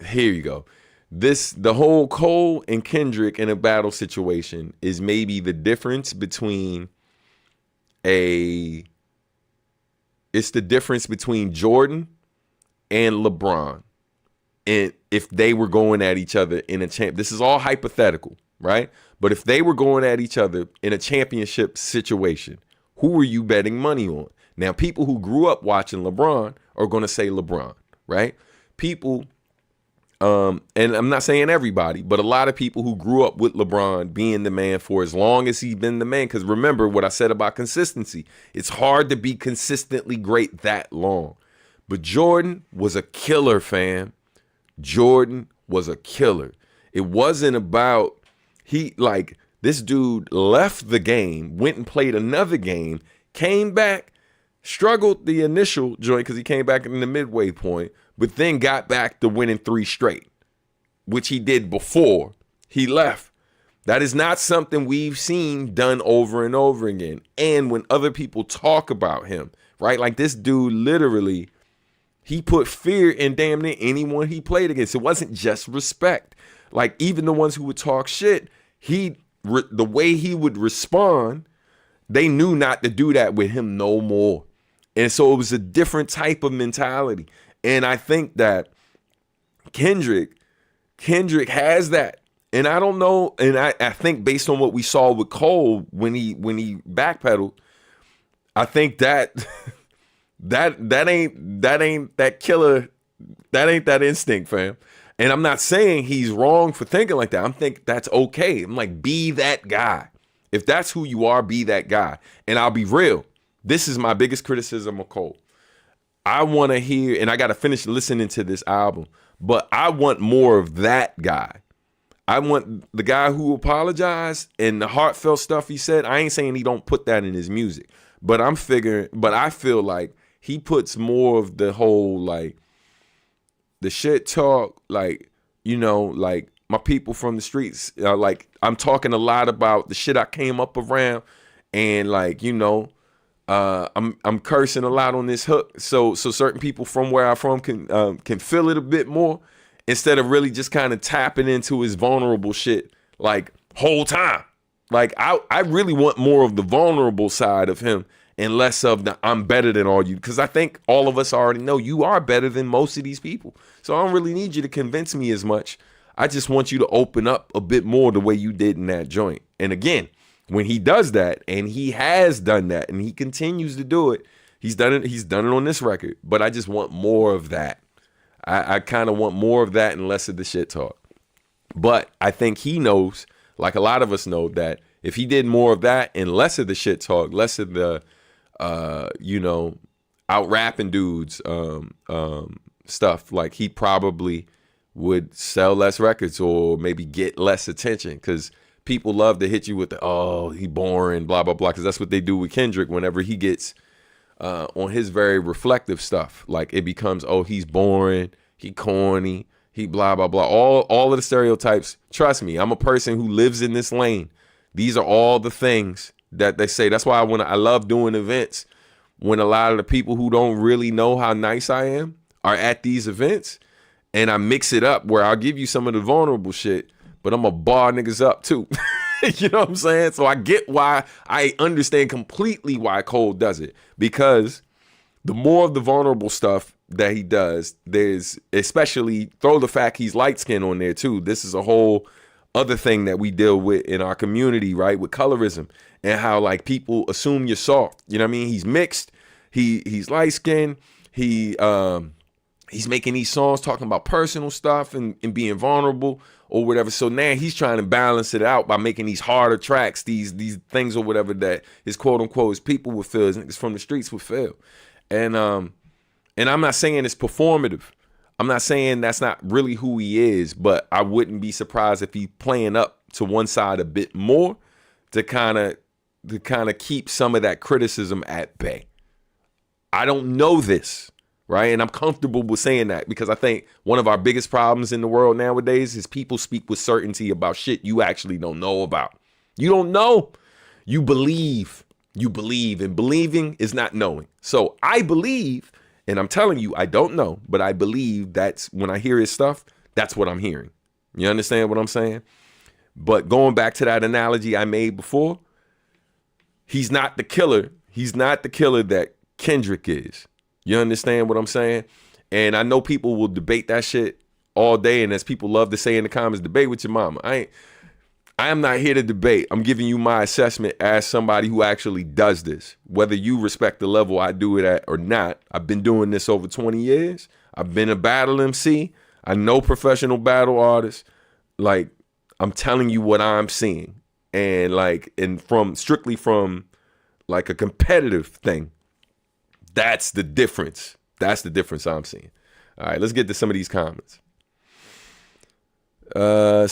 Here you go. The whole Cole and Kendrick in a battle situation is maybe the difference between it's the difference between Jordan and LeBron. And if they were going at each other in a this is all hypothetical, right? But if they were going at each other in a championship situation, who are you betting money on? Now, people who grew up watching LeBron are going to say LeBron, right? People, and I'm not saying everybody, but a lot of people who grew up with LeBron being the man for as long as he's been the man. Because remember what I said about consistency. It's hard to be consistently great that long. But Jordan was a killer, fam. Jordan was a killer. It wasn't about, this dude left the game, went and played another game, came back, struggled the initial joint because he came back in the midway point, but then got back to winning 3 straight, which he did before he left. That is not something we've seen done over and over again. And when other people talk about him, right? Like this dude literally, he put fear in damn near anyone he played against. It wasn't just respect. Like even the ones who would talk shit, the way he would respond, they knew not to do that with him no more. And so it was a different type of mentality. And I think that Kendrick has that. And I don't know, and I think based on what we saw with Cole when he backpedaled, I think that that ain't that killer, that ain't that instinct, fam. And I'm not saying he's wrong for thinking like that. I'm thinking that's okay. I'm like, be that guy. If that's who you are, be that guy. And I'll be real. This is my biggest criticism of Cole. I want to hear, and I got to finish listening to this album, but I want more of that guy. I want the guy who apologized and the heartfelt stuff he said. I ain't saying he don't put that in his music, but I feel like he puts more of the whole, like, the shit talk, like, you know, like my people from the streets, like I'm talking a lot about the shit I came up around, and like, you know, I'm cursing a lot on this hook, so certain people from where I'm from can feel it a bit more, instead of really just kind of tapping into his vulnerable shit like whole time. Like I really want more of the vulnerable side of him and less of the I'm better than all you, because I think all of us already know you are better than most of these people. So I don't really need you to convince me as much. I just want you to open up a bit more the way you did in that joint. And again, when he does that, and he has done that, and he continues to do it, he's done it on this record. But I just want more of that. I kind of want more of that and less of the shit talk. But I think he knows, like a lot of us know, that if he did more of that and less of the shit talk, less of the, you know, out rapping dudes stuff, like he probably would sell less records or maybe get less attention, because people love to hit you with the, oh, he boring, blah, blah, blah, because that's what they do with Kendrick whenever he gets on his very reflective stuff. Like it becomes, oh, he's boring, he corny, he blah, blah, blah. All of the stereotypes. Trust me, I'm a person who lives in this lane. These are all the things that they say. That's why I love doing events when a lot of the people who don't really know how nice I am are at these events, and I mix it up where I'll give you some of the vulnerable shit, but I'm going to bar niggas up too. You know what I'm saying? So I get why, I understand completely why Cole does it, because the more of the vulnerable stuff that he does, there's, especially throw the fact he's light skinned on there too. This is a whole other thing that we deal with in our community, right? With colorism and how like people assume you're soft. You know what I mean? He's mixed. He's light skinned. He's making these songs talking about personal stuff and being vulnerable or whatever. So now he's trying to balance it out by making these harder tracks, these things or whatever that his quote unquote his people would feel, his niggas from the streets would feel. And I'm not saying it's performative. I'm not saying that's not really who he is, but I wouldn't be surprised if he's playing up to one side a bit more to kind of keep some of that criticism at bay. I don't know this. Right. And I'm comfortable with saying that, because I think one of our biggest problems in the world nowadays is people speak with certainty about shit you actually don't know about. You don't know. You believe. And believing is not knowing. So I believe, and I'm telling you, I don't know, but I believe that's when I hear his stuff, that's what I'm hearing. You understand what I'm saying? But going back to that analogy I made before, he's not the killer. He's not the killer that Kendrick is. You understand what I'm saying? And I know people will debate that shit all day. And as people love to say in the comments, debate with your mama. I am not here to debate. I'm giving you my assessment as somebody who actually does this. Whether you respect the level I do it at or not, I've been doing this over 20 years. I've been a battle MC. I know professional battle artists. Like, I'm telling you what I'm seeing. And like, and strictly from like a competitive thing. That's the difference. That's the difference I'm seeing. All right, let's get to some of these comments.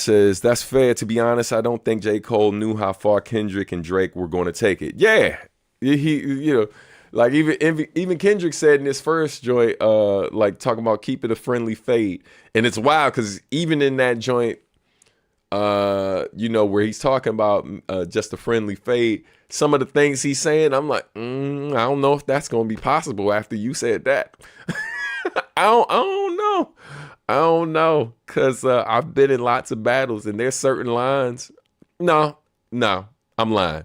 Says, that's fair. To be honest, I don't think J. Cole knew how far Kendrick and Drake were going to take it. Yeah. He you know, like even Kendrick said in his first joint, like talking about keep it a friendly fade. And it's wild because even in that joint, you know, where he's talking about just a friendly fade, some of the things he's saying, I'm like, I don't know if that's going to be possible after you said that. I don't know. Because I've been in lots of battles and there's certain lines. No, I'm lying.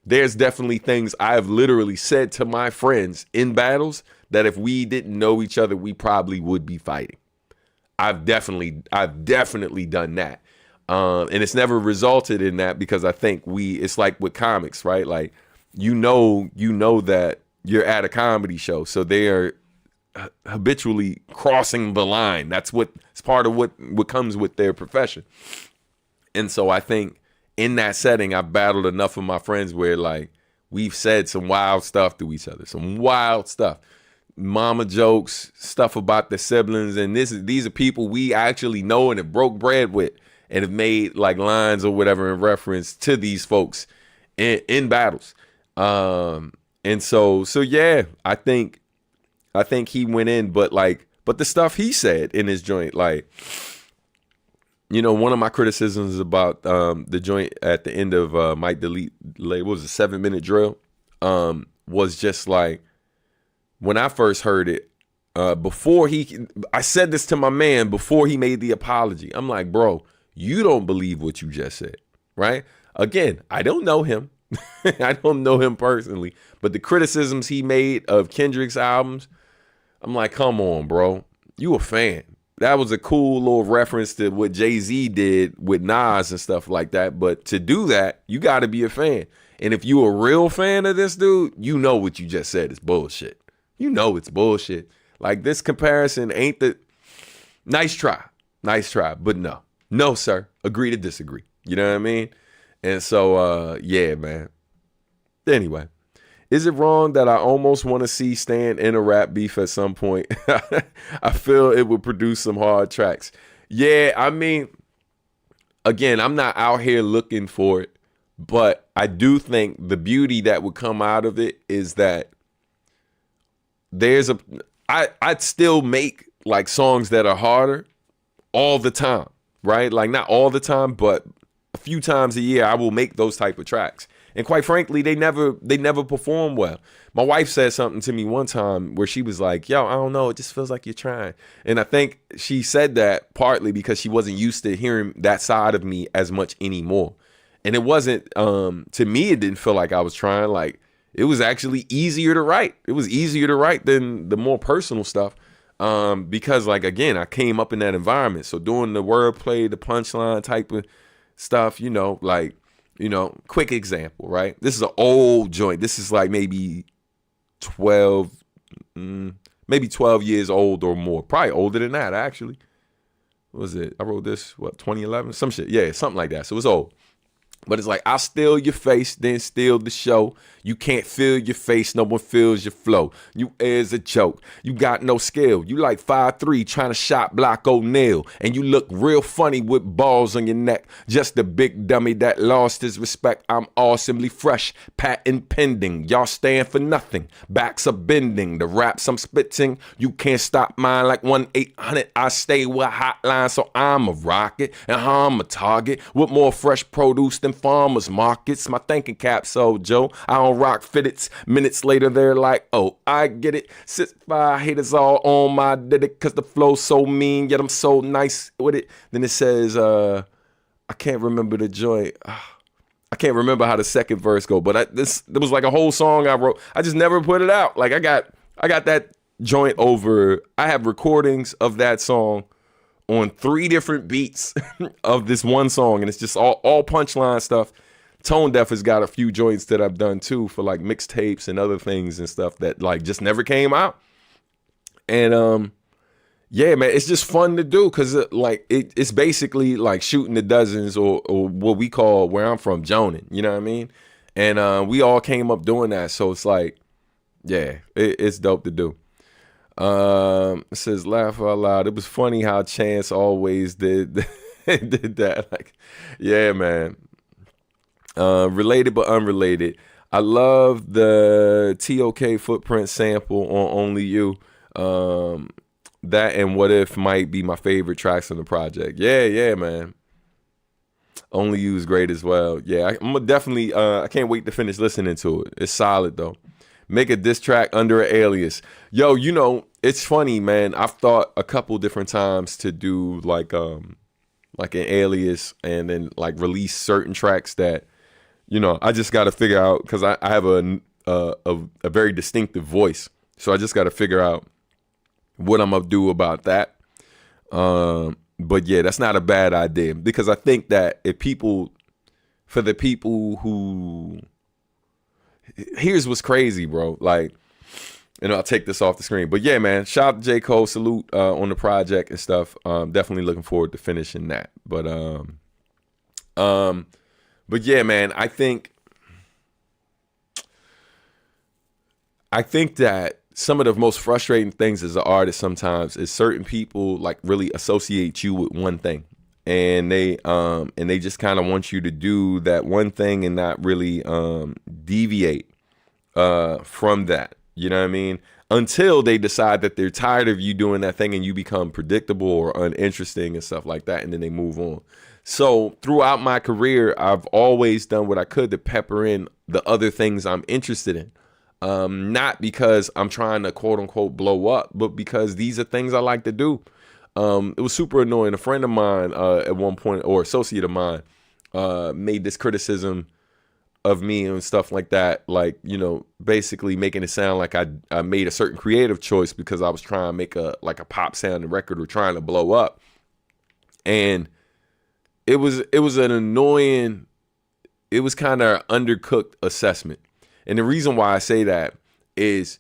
there's definitely things I've literally said to my friends in battles that if we didn't know each other, we probably would be fighting. I've definitely done that. And it's never resulted in that because I think it's like with comics, right? Like, you know that you're at a comedy show. So they are habitually crossing the line. It's part of what comes with their profession. And so I think in that setting, I've battled enough of my friends where like we've said some wild stuff to each other, some wild stuff, mama jokes, stuff about the siblings. And these are people we actually know and have broke bread with and have made like lines or whatever in reference to these folks in battles. And so yeah, I think he went in, but the stuff he said in his joint, like, you know, one of my criticisms about the joint at the end of Mike Delete, what was it, 7-minute drill, was just like, when I first heard it, I said this to my man before he made the apology. I'm like, bro, you don't believe what you just said, right? Again, I don't know him. I don't know him personally, but the criticisms he made of Kendrick's albums, I'm like, come on, bro, you a fan. That was a cool little reference to what Jay-Z did with Nas and stuff like that. But to do that, you got to be a fan. And if you a real fan of this dude, you know what you just said is bullshit. You know it's bullshit. Like, this comparison ain't nice try, but no, sir. Agree to disagree. You know what I mean? And so, yeah, man. Anyway. Is it wrong that I almost want to see Stan in a rap beef at some point? I feel it would produce some hard tracks. Yeah, I mean, again, I'm not out here looking for it, but I do think the beauty that would come out of it is that I'd still make like songs that are harder all the time, right? Like, not all the time, but a few times a year I will make those type of tracks. And quite frankly, they never perform well. My wife said something to me one time where she was like, yo, I don't know, it just feels like you're trying. And I think she said that partly because she wasn't used to hearing that side of me as much anymore. And it wasn't, to me, it didn't feel like I was trying. Like, it was actually easier to write. It was easier to write than the more personal stuff. Because, like, again, I came up in that environment. So doing the wordplay, the punchline type of stuff, you know, like, you know, quick example, right? This is an old joint. This is like maybe 12 years old or more. Probably older than that, actually. What was it? I wrote this, 2011? Some shit. Yeah, something like that. So it's old. But it's like, I'll steal your face, then steal the show. You can't feel your face, no one feels your flow. You is a joke. You got no skill. You like 5'3", trying to shot block O'Neal. And you look real funny with balls on your neck. Just a big dummy that lost his respect. I'm awesomely fresh, patent pending. Y'all stand for nothing. Backs are bending. The raps I'm spitting, you can't stop mine like 1-800. I stay with hotline, so I'm a rocket. And I'm a target with more fresh produce than farmers markets. My thinking cap, so Joe, I don't rock fitteds. Minutes later they're like, oh, I get it. 6'5" haters all on my did it, cause the flow's so mean, yet I'm so nice with it. Then it says, I can't remember the joint. I can't remember how the second verse go, but there was like a whole song I wrote. I just never put it out. Like, I got that joint over. I have recordings of that song on 3 different beats of this one song, and it's just all punchline stuff. Tone Deaf has got a few joints that I've done too for like mixtapes and other things and stuff that like just never came out. And yeah, man, it's just fun to do because it's basically like shooting the dozens or what we call where I'm from, Jonin. You know what I mean? And we all came up doing that, so it's like, yeah, it's dope to do. It says laugh out loud. It was funny how Chance always did that. Like, yeah, man. Related but unrelated. I love the TOK Footprint sample on Only You. That and What If might be my favorite tracks on the project. Yeah, man. Only You is great as well. Yeah, I'm definitely. I can't wait to finish listening to it. It's solid though. Make a diss track under an alias. Yo, you know, it's funny, man. I've thought a couple different times to do like an alias and then like release certain tracks that, you know, I just got to figure out, because I have a very distinctive voice. So I just got to figure out what I'm going to do about that. But yeah, that's not a bad idea, because I think that for the people who, here's what's crazy, bro. Like, and I'll take this off the screen. But yeah, man, shout out to J. Cole, salute on the project and stuff. Definitely looking forward to finishing that. But yeah, man, I think that some of the most frustrating things as an artist sometimes is certain people like really associate you with one thing, and they just kind of want you to do that one thing and not really deviate from that. You know what I mean? Until they decide that they're tired of you doing that thing and you become predictable or uninteresting and stuff like that, and then they move on. So throughout my career, I've always done what I could to pepper in the other things I'm interested in. Not because I'm trying to quote unquote blow up, but because these are things I like to do. It was super annoying. A friend of mine at one point, or associate of mine, made this criticism of me and stuff like that, like, you know, basically making it sound like I made a certain creative choice because I was trying to make a pop sounding record or trying to blow up. And it was an annoying, it was kind of undercooked assessment. And the reason why I say that is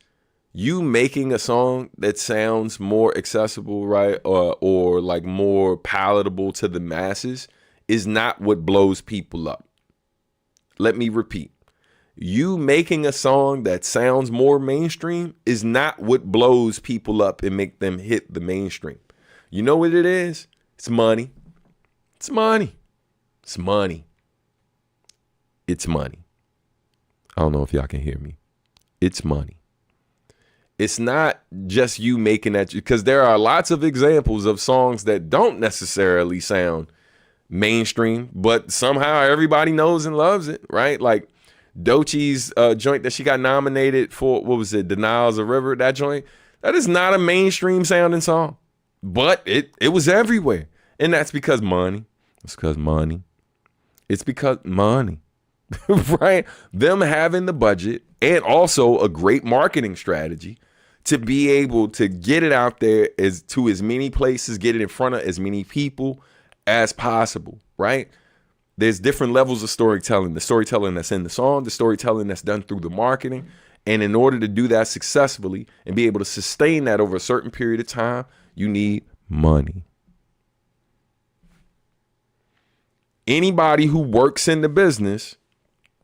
you making a song that sounds more accessible, right, or like more palatable to the masses is not what blows people up. Let me repeat. You making a song that sounds more mainstream is not what blows people up and make them hit the mainstream. You know what it is? It's money. It's money. It's money. It's money. I don't know if y'all can hear me. It's money. It's not just you making that, because there are lots of examples of songs that don't necessarily sound mainstream, but somehow everybody knows and loves it, right? Like Doechie's joint that she got nominated for, what was it, Denial's a River, that joint, that is not a mainstream sounding song, but it was everywhere. And that's because money. It's because money. It's because money, right? Them having the budget and also a great marketing strategy to be able to get it out there to as many places, get it in front of as many people as possible, right? There's different levels of storytelling. The storytelling that's in the song, the storytelling that's done through the marketing. And in order to do that successfully and be able to sustain that over a certain period of time, you need money. Anybody who works in the business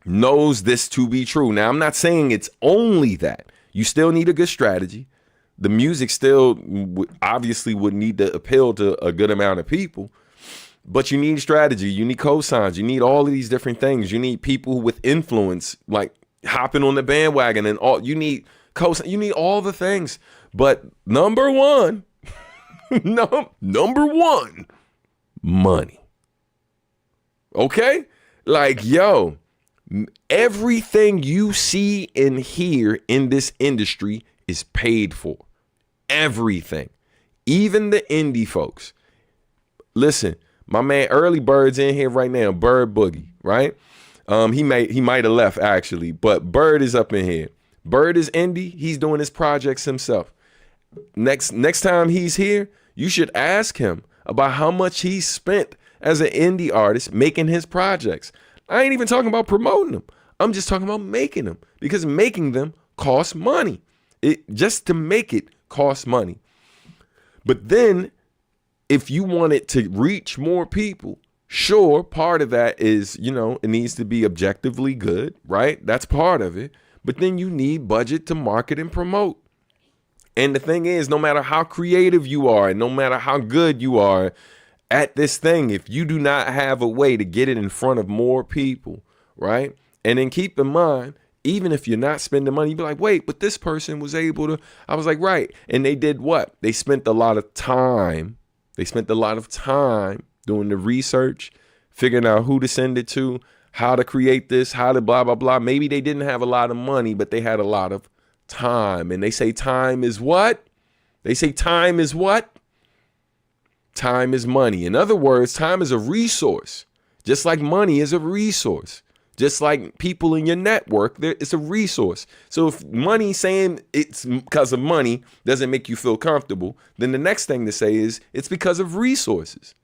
knows this to be true. Now, I'm not saying it's only that. You still need a good strategy. The music still obviously would need to appeal to a good amount of people. But you need strategy, you need cosigns, you need all of these different things. You need people with influence, like hopping on the bandwagon, and all. You need cosign, you need all the things. But number one, number one, money. Okay? Like, yo, everything you see and hear in this industry is paid for. Everything. Even the indie folks. Listen, my man Early Bird's in here right now. Bird Boogie, right? He might have left actually, but Bird is up in here. Bird is indie. He's doing his projects himself. Next time he's here, you should ask him about how much he spent as an indie artist making his projects. I ain't even talking about promoting them. I'm just talking about making them, because making them costs money. Just to make it costs money. But then if you want it to reach more people, sure, part of that is, you know, it needs to be objectively good, right? That's part of it. But then you need budget to market and promote. And the thing is, no matter how creative you are and no matter how good you are at this thing, if you do not have a way to get it in front of more people, right? And then keep in mind, even if you're not spending money, you be like, wait, but this person was able to. I was like, right. And they did what? They spent a lot of time. They spent a lot of time doing the research, figuring out who to send it to, how to create this, how to blah, blah, blah. Maybe they didn't have a lot of money, but they had a lot of time. And they say time is what? They say time is what? Time is money. In other words, time is a resource, just like money is a resource. Just like people in your network, it's a resource. So if money saying it's because of money doesn't make you feel comfortable, then the next thing to say is it's because of resources.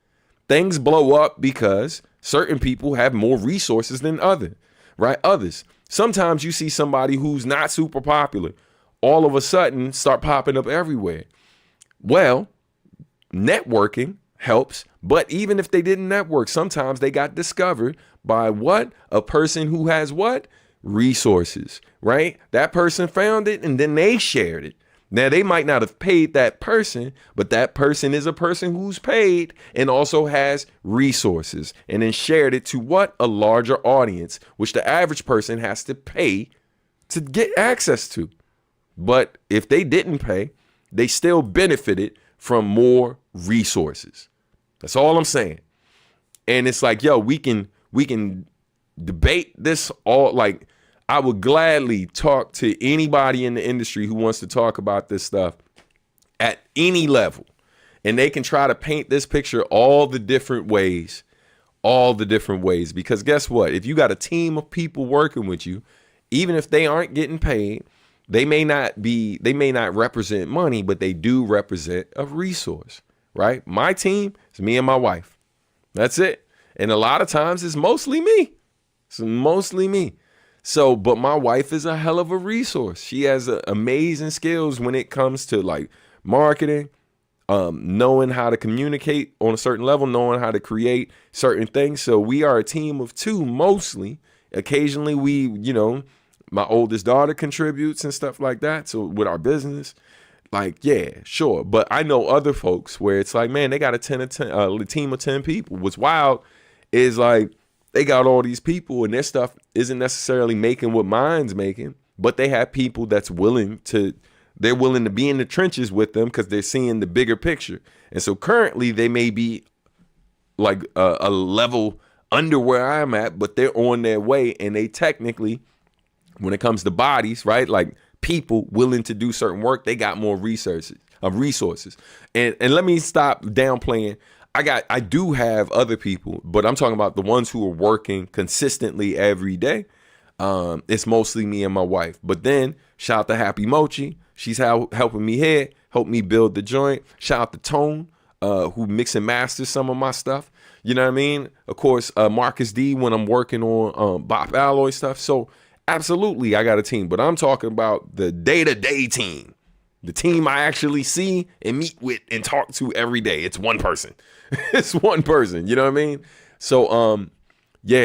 Things blow up because certain people have more resources than others. Sometimes you see somebody who's not super popular, all of a sudden start popping up everywhere. Well, networking helps, but even if they didn't network, sometimes they got discovered by what? A person who has what? Resources, right? That person found it and then they shared it. Now, they might not have paid that person, but that person is a person who's paid and also has resources and then shared it to what? A larger audience, which the average person has to pay to get access to. But if they didn't pay, they still benefited from more resources. That's all I'm saying. And it's like, yo, we can debate this all. Like, I would gladly talk to anybody in the industry who wants to talk about this stuff at any level. And they can try to paint this picture all the different ways. Because guess what? If you got a team of people working with you, even if they aren't getting paid, they may not represent money, but they do represent a resource, right? My team is me and my wife. That's it. And a lot of times it's mostly me. So, but my wife is a hell of a resource. She has amazing skills when it comes to like marketing, knowing how to communicate on a certain level, knowing how to create certain things. So we are a team of two mostly. Occasionally we, my oldest daughter contributes and stuff like that. So with our business, like, yeah, sure. But I know other folks where it's like, man, they got a team of 10 people. What's wild is like, they got all these people and their stuff isn't necessarily making what mine's making, but they have people that's willing to be in the trenches with them because they're seeing the bigger picture. And so currently they may be like a level under where I'm at, but they're on their way. And they technically, when it comes to bodies, right, like people willing to do certain work, they got more resources. And let me stop downplaying. I do have other people, but I'm talking about the ones who are working consistently every day. It's mostly me and my wife. But then shout out to Happy Mochi. She's helping me here, help me build the joint. Shout out to Tone, who mix and masters some of my stuff. You know what I mean? Of course, Marcus D when I'm working on Bop Alloy stuff. So absolutely, I got a team. But I'm talking about the day-to-day team. The team I actually see and meet with and talk to every day. It's one person. It's one person. You know what I mean? So,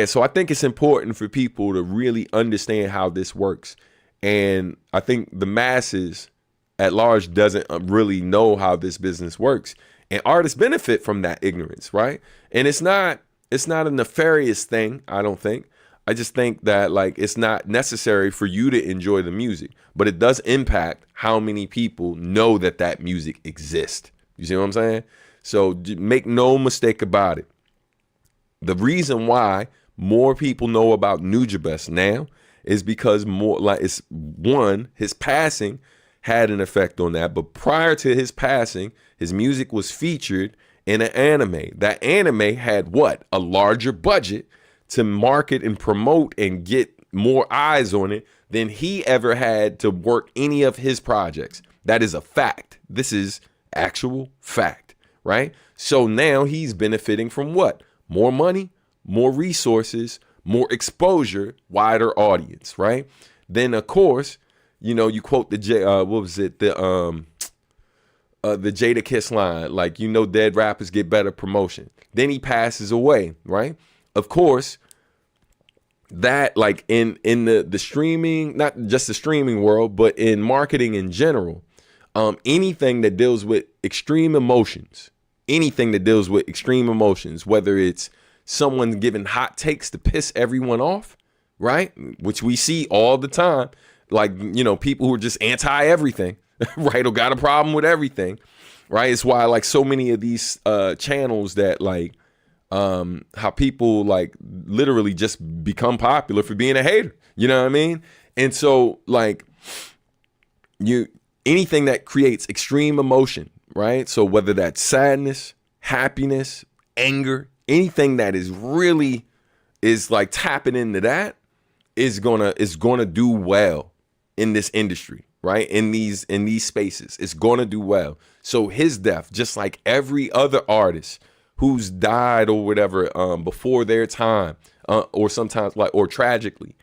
so I think it's important for people to really understand how this works. And I think the masses at large doesn't really know how this business works. And artists benefit from that ignorance, right? And it's not a nefarious thing, I don't think. I just think that like it's not necessary for you to enjoy the music, but it does impact how many people know that music exists. You see what I'm saying? So make no mistake about it. The reason why more people know about Nujabes now is because his passing had an effect on that. But prior to his passing, his music was featured in an anime. That anime had what? A larger budget to market and promote and get more eyes on it than he ever had to work any of his projects. That is a fact. This is actual fact, right? So now he's benefiting from what? More money, more resources, more exposure, wider audience, right? Then of course, you quote the Jada Kiss line, like, dead rappers get better promotion. Then he passes away, right? Of course, that like in the streaming, not just the streaming world, but in marketing in general, anything that deals with extreme emotions, whether it's someone giving hot takes to piss everyone off, right? Which we see all the time, like, people who are just anti everything, right? Or got a problem with everything, right? It's why like so many of these channels that like, how people like literally just become popular for being a hater, you know what I mean? And so like anything that creates extreme emotion, right? So whether that's sadness, happiness, anger, anything that is like tapping into that, is gonna do well in this industry, right? In these spaces, it's gonna do well. So his death, just like every other artist who's died or whatever before their time, or sometimes or tragically,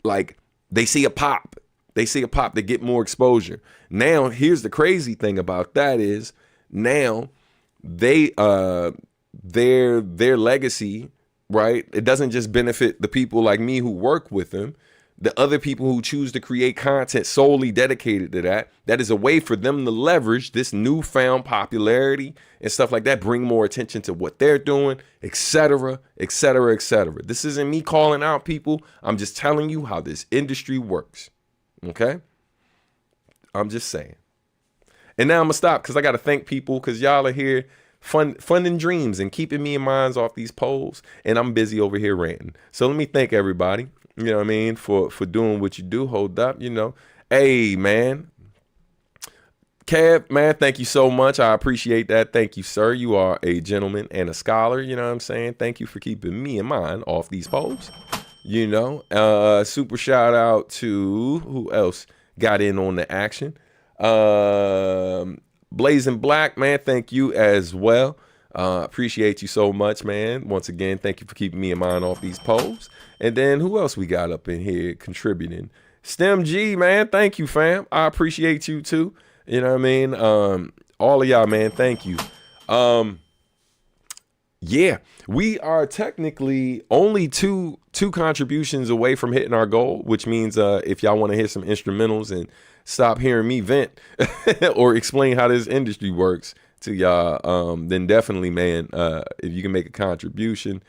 like they see a pop, they get more exposure. Now, here's the crazy thing about that is now they their legacy, right? It doesn't just benefit the people like me who work with them. The other people who choose to create content solely dedicated to that is a way for them to leverage this newfound popularity and stuff like that, bring more attention to what they're doing, etc., etc., etc. This isn't me calling out people. I'm just telling you how this industry works. Okay? I'm just saying. And now I'm going to stop because I got to thank people because y'all are here funding dreams and keeping me and minds off these polls. And I'm busy over here ranting. So let me thank everybody. You know what I mean? For doing what you do. Hold up, you know. Hey, man. Kev, man, thank you so much. I appreciate that. Thank you, sir. You are a gentleman and a scholar. You know what I'm saying? Thank you for keeping me and mine off these polls. You know, super shout out to who else got in on the action. Blazing Black, man, thank you as well. Appreciate you so much, man. Once again, thank you for keeping me and mine off these polls. And then who else we got up in here contributing? Stem G, man, thank you, fam. I appreciate you too. You know what I mean? All of y'all, man, thank you. Yeah, we are technically only two contributions away from hitting our goal, which means if y'all want to hear some instrumentals and stop hearing me vent or explain how this industry works to y'all, then definitely, man, if you can make a contribution,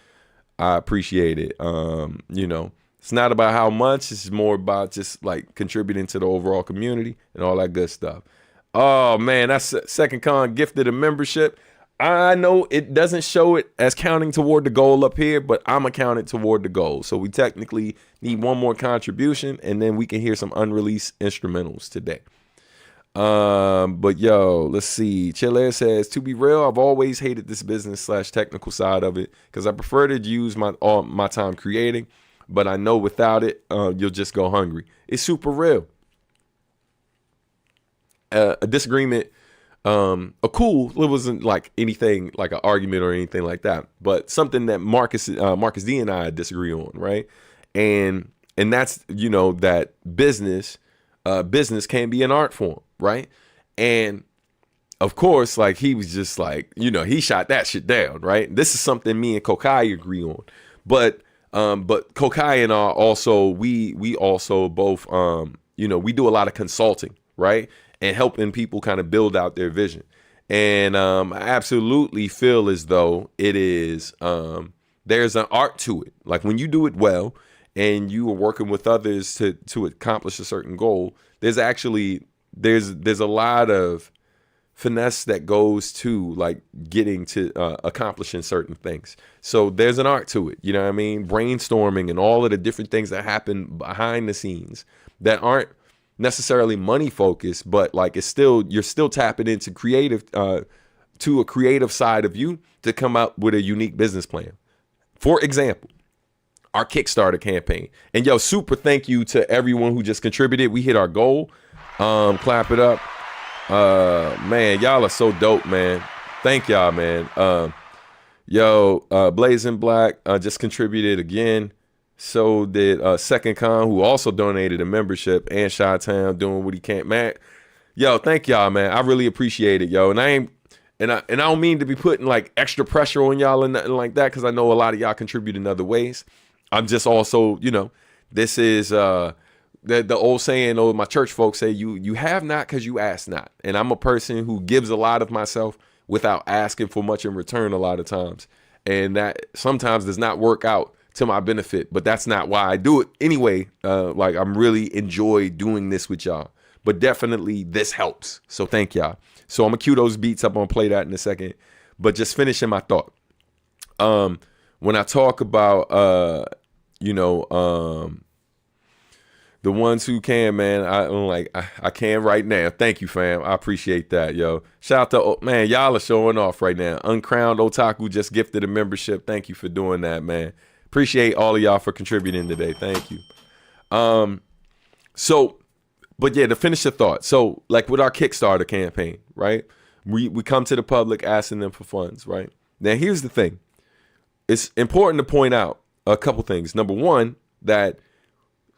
I appreciate it. You know, it's not about how much, it's more about just like contributing to the overall community and all that good stuff. Oh man, that's Second Con gifted a membership. I know it doesn't show it as counting toward the goal up here, but I'm accounted toward the goal. So we technically need one more contribution and then we can hear some unreleased instrumentals today. But yo, let's see. Chile says, to be real, I've always hated this business / technical side of it because I prefer to use all my time creating, but I know without it, you'll just go hungry. It's super real. A disagreement, it wasn't like anything like an argument or anything like that, but something that Marcus D and I disagree on, right? And that's, you know, that business can be an art form, right? And of course, like he was just like, you know, he shot that shit down, right? This is something me and Kokai agree on, but Kokai and I also we also both you know, we do a lot of consulting, right? And helping people kind of build out their vision. And I absolutely feel as though it is, there's an art to it. Like when you do it well and you are working with others to accomplish a certain goal, there's a lot of finesse that goes to like getting to accomplishing certain things. So there's an art to it. You know what I mean? Brainstorming and all of the different things that happen behind the scenes that aren't necessarily money focused, but like you're still tapping into creative to a creative side of you to come up with a unique business plan. For example, our Kickstarter campaign. And yo, super thank you to everyone who just contributed. We hit our goal. Clap it up. Man, y'all are so dope, man. Thank y'all, man. Blazing Black just contributed again. So did Second Con, who also donated a membership, and Chi-Town doing what he can. Man, yo, thank y'all, man. I really appreciate it, yo. And I don't mean to be putting like extra pressure on y'all and nothing like that, because I know a lot of y'all contribute in other ways. I'm just also, you know, this is the old saying, my church folks say, you have not because you ask not. And I'm a person who gives a lot of myself without asking for much in return a lot of times. And that sometimes does not work out to my benefit, but that's not why I do it anyway. Like I'm really enjoy doing this with y'all, but definitely this helps. So thank y'all. So I'm gonna cue those beats up. I'm gonna play that in a second, but just finishing my thought. When I talk about, the ones who can, man, I can right now. Thank you, fam. I appreciate that, yo. Shout out to, man, y'all are showing off right now. Uncrowned Otaku just gifted a membership. Thank you for doing that, man. Appreciate all of y'all for contributing today. Thank you. So, but yeah, to finish the thought. So, like with our Kickstarter campaign, right? We come to the public asking them for funds, right? Now, here's the thing. It's important to point out a couple things. Number one, that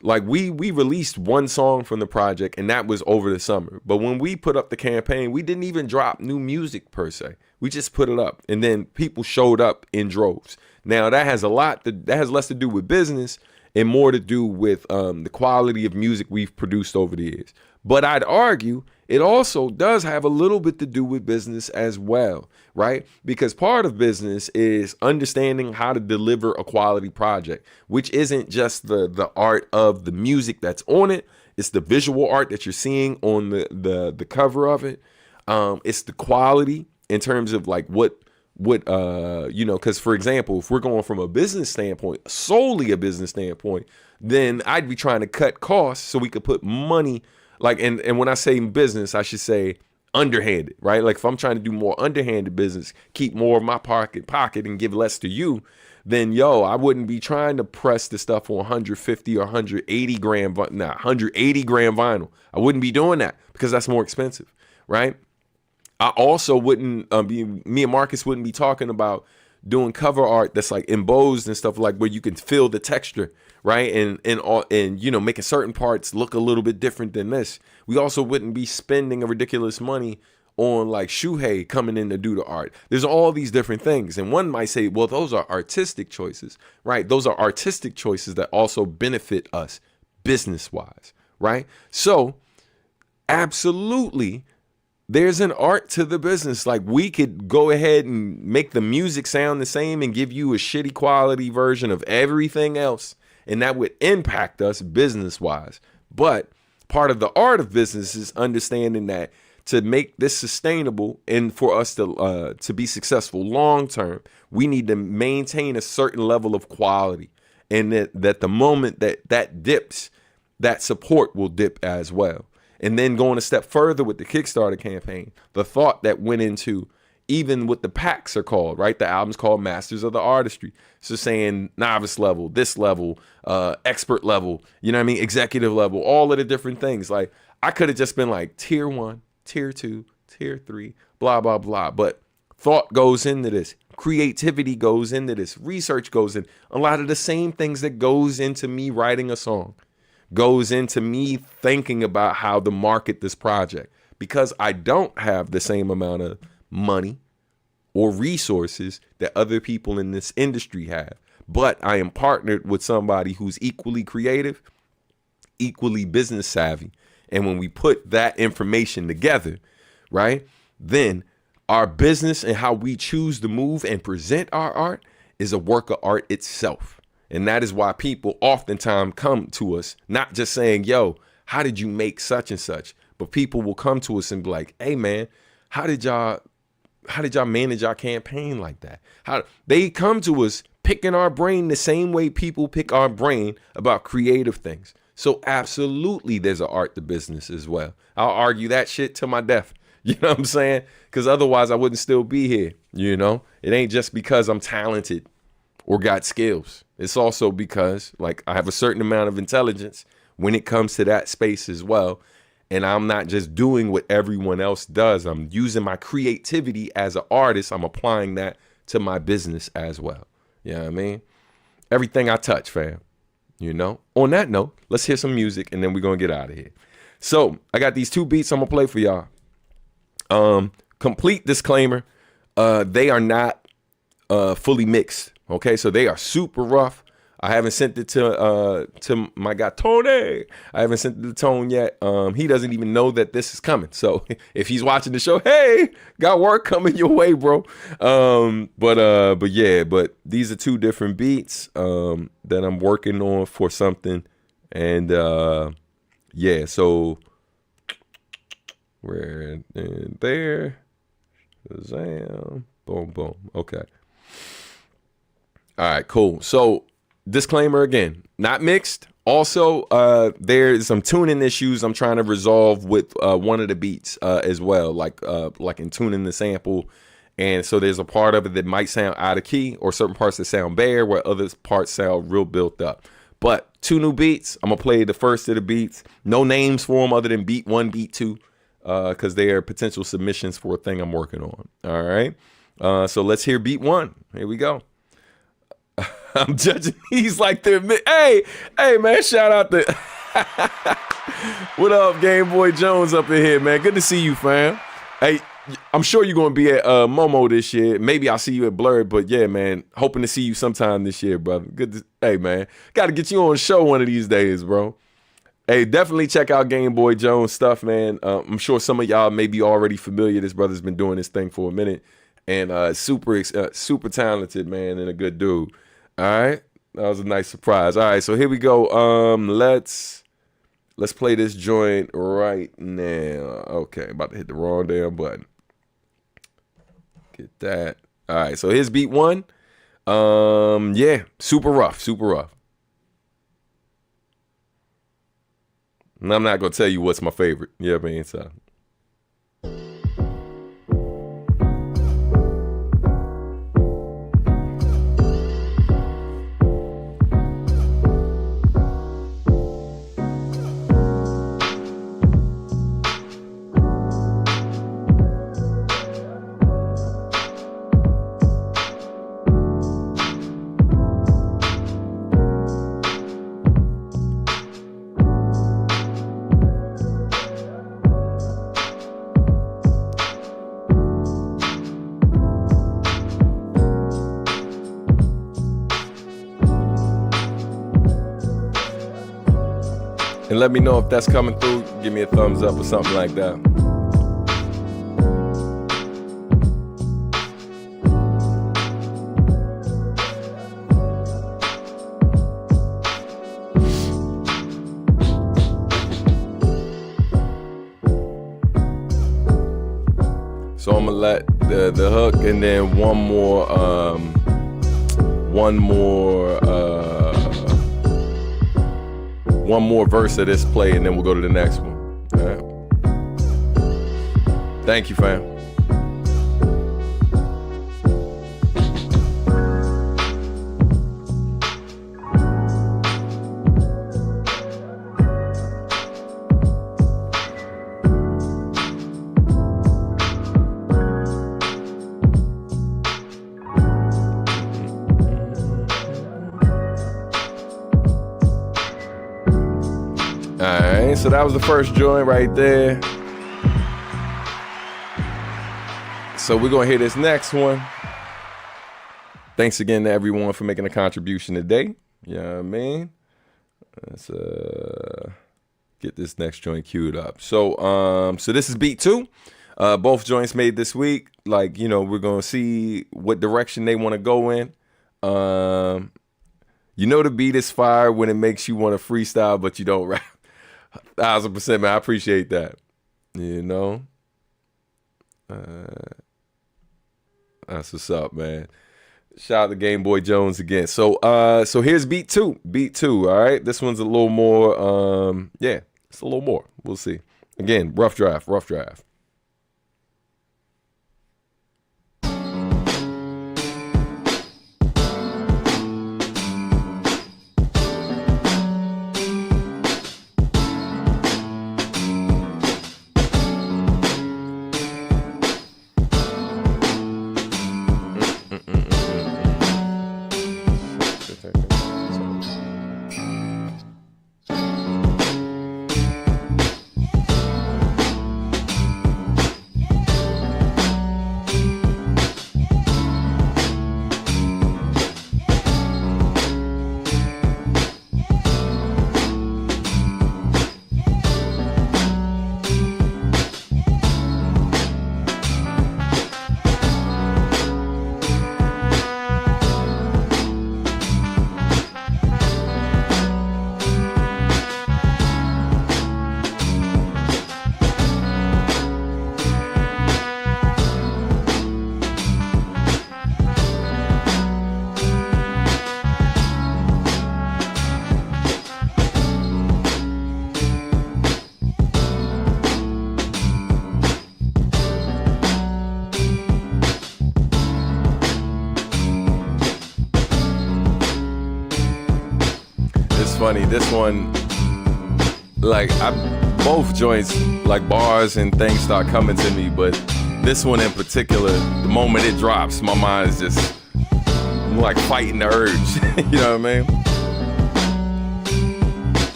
like we released one song from the project, and that was over the summer. But when we put up the campaign, we didn't even drop new music per se. We just put it up, and then people showed up in droves. Now that has less to do with business and more to do with the quality of music we've produced over the years. But I'd argue it also does have a little bit to do with business as well, right? Because part of business is understanding how to deliver a quality project, which isn't just the art of the music that's on it. It's the visual art that you're seeing on the cover of it. It's the quality in terms of like what because for example, if we're going from a business standpoint, solely a business standpoint, then I'd be trying to cut costs so we could put money. Like, and when I say business, I should say underhanded, right? Like if I'm trying to do more underhanded business, keep more of my pocket and give less to you, then I wouldn't be trying to press the stuff on 150 or 180 gram vinyl. I wouldn't be doing that because that's more expensive, right? I also wouldn't me and Marcus wouldn't be talking about doing cover art that's like embossed and stuff, like where you can feel the texture, right? And making certain parts look a little bit different than this. We also wouldn't be spending a ridiculous money on like Shuhei coming in to do the art. There's all these different things. And one might say, well, those are artistic choices, right? Those are artistic choices that also benefit us business-wise, right? So absolutely, there's an art to the business. Like we could go ahead and make the music sound the same and give you a shitty quality version of everything else, and that would impact us business-wise. But part of the art of business is understanding that to make this sustainable and for us to be successful long-term, we need to maintain a certain level of quality, and that the moment that dips, that support will dip as well. And then going a step further with the Kickstarter campaign, the thought that went into even what the packs are called, right? The album's called Masters of the Artistry. So saying novice level, this level, expert level, executive level, all of the different things. Like I could have just been like tier 1, tier 2, tier 3, blah, blah, blah. But thought goes into this. Creativity goes into this. Research goes in. A lot of the same things that goes into me writing a song goes into me thinking about how to market this project, because I don't have the same amount of money or resources that other people in this industry have. But I am partnered with somebody who's equally creative, equally business savvy. And when we put that information together, right, then our business and how we choose to move and present our art is a work of art itself. And that is why people oftentimes come to us, not just saying, yo, how did you make such and such? But people will come to us and be like, hey, man, how did y'all manage our campaign like that? How they come to us picking our brain the same way people pick our brain about creative things. So absolutely, there's an art to business as well. I'll argue that shit to my death. You know what I'm saying? Because otherwise I wouldn't still be here. It ain't just because I'm talented or got skills. It's also because like I have a certain amount of intelligence when it comes to that space as well. And I'm not just doing what everyone else does. I'm using my creativity as an artist. I'm applying that to my business as well. You know what I mean? Everything I touch, fam. On that note, let's hear some music and then we're going to get out of here. So I got these 2 beats I'm going to play for y'all. Complete disclaimer. They are not fully mixed. Okay, so they are super rough. I haven't sent it to my guy Tony. I haven't sent it to Tone yet. He doesn't even know that this is coming. So if he's watching the show, hey, got work coming your way, bro. But these are 2 different beats that I'm working on for something, and so we're in there. Shazam. Boom, boom. Okay. All right, cool. So disclaimer again, not mixed. Also, there's some tuning issues I'm trying to resolve with one of the beats as well, like in tuning the sample. And so there's a part of it that might sound out of key, or certain parts that sound bare, where other parts sound real built up. But 2 new beats. I'm going to play the first of the beats. No names for them other than beat 1, beat 2, because they are potential submissions for a thing I'm working on. All right. So let's hear beat 1. Here we go. I'm judging these like they're hey man, shout out to what up, Game Boy Jones up in here, man. Good to see you, fam. Hey, I'm sure you're gonna be at Momo this year. Maybe I'll see you at Blurred, but yeah, man, hoping to see you sometime this year, brother. Hey man, gotta get you on the show one of these days, bro. Hey, definitely check out Game Boy Jones stuff, man. I'm sure some of y'all may be already familiar. This brother's been doing this thing for a minute, and super talented, man, and a good dude. All right, that was a nice surprise. All right, so here we go. Let's play this joint right now. Okay, about to hit the wrong damn button. Get that. All right, so here's beat 1. Yeah, super rough. And I'm not gonna tell you what's my favorite. You know what I mean? So. And let me know if that's coming through. Give me a thumbs up or something like that. So I'm gonna let the hook and then one more verse of this play, and then we'll go to the next one. All right. Thank you, fam. So that was the first joint right there. So we're gonna hear this next one. Thanks again to everyone for making a contribution today. You know what I mean? Let's get this next joint queued up. So this is beat 2. Both joints made this week. Like, you know, we're gonna see what direction they want to go in. You know, the beat is fire when it makes you want to freestyle, but you don't rap. 1000%, man. I appreciate that. You know, that's what's up, man. Shout out to Game Boy Jones again. So here's beat 2. Beat 2. All right, this one's a little more. Yeah, it's a little more. We'll see. Again, rough draft. funny. This one, like, both joints, like bars and things start coming to me, but this one in particular, the moment it drops, my mind is just like fighting the urge. You know what I mean?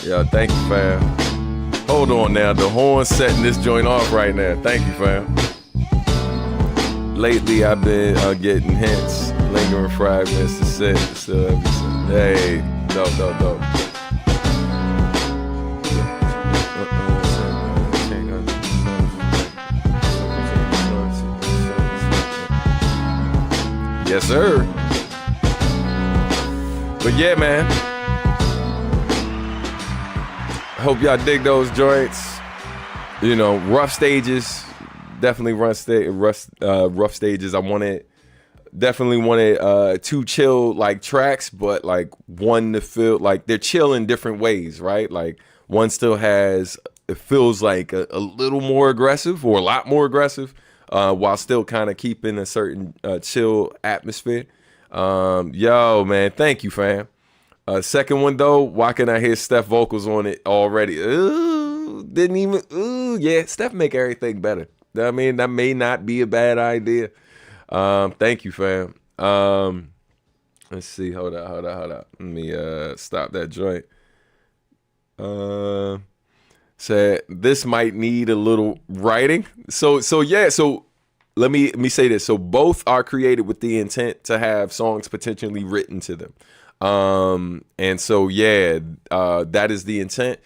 Yeah, thank you, fam. Hold on now, the horn's setting this joint off right now. Thank you, fam. Lately, I've been getting hints, lingering fragments to sit, still everything. Hey, dope. Yes, sir. But yeah, man. Hope y'all dig those joints. You know, rough stages. Definitely rough stages. Definitely wanted 2 chill like tracks, but like one to feel like they're chill in different ways, right? Like one still has, it feels like a little more aggressive or a lot more aggressive, while still kind of keeping a certain chill atmosphere. Yo, man, thank you, fam. Second one though, why can I hear Steph vocals on it already? Ooh, yeah, Steph make everything better. I mean, that may not be a bad idea. Thank you, fam. Let's see. Hold up. Let me stop that joint. Said this might need a little writing. So yeah. So let me say this. So both are created with the intent to have songs potentially written to them. And so yeah, that is the intent.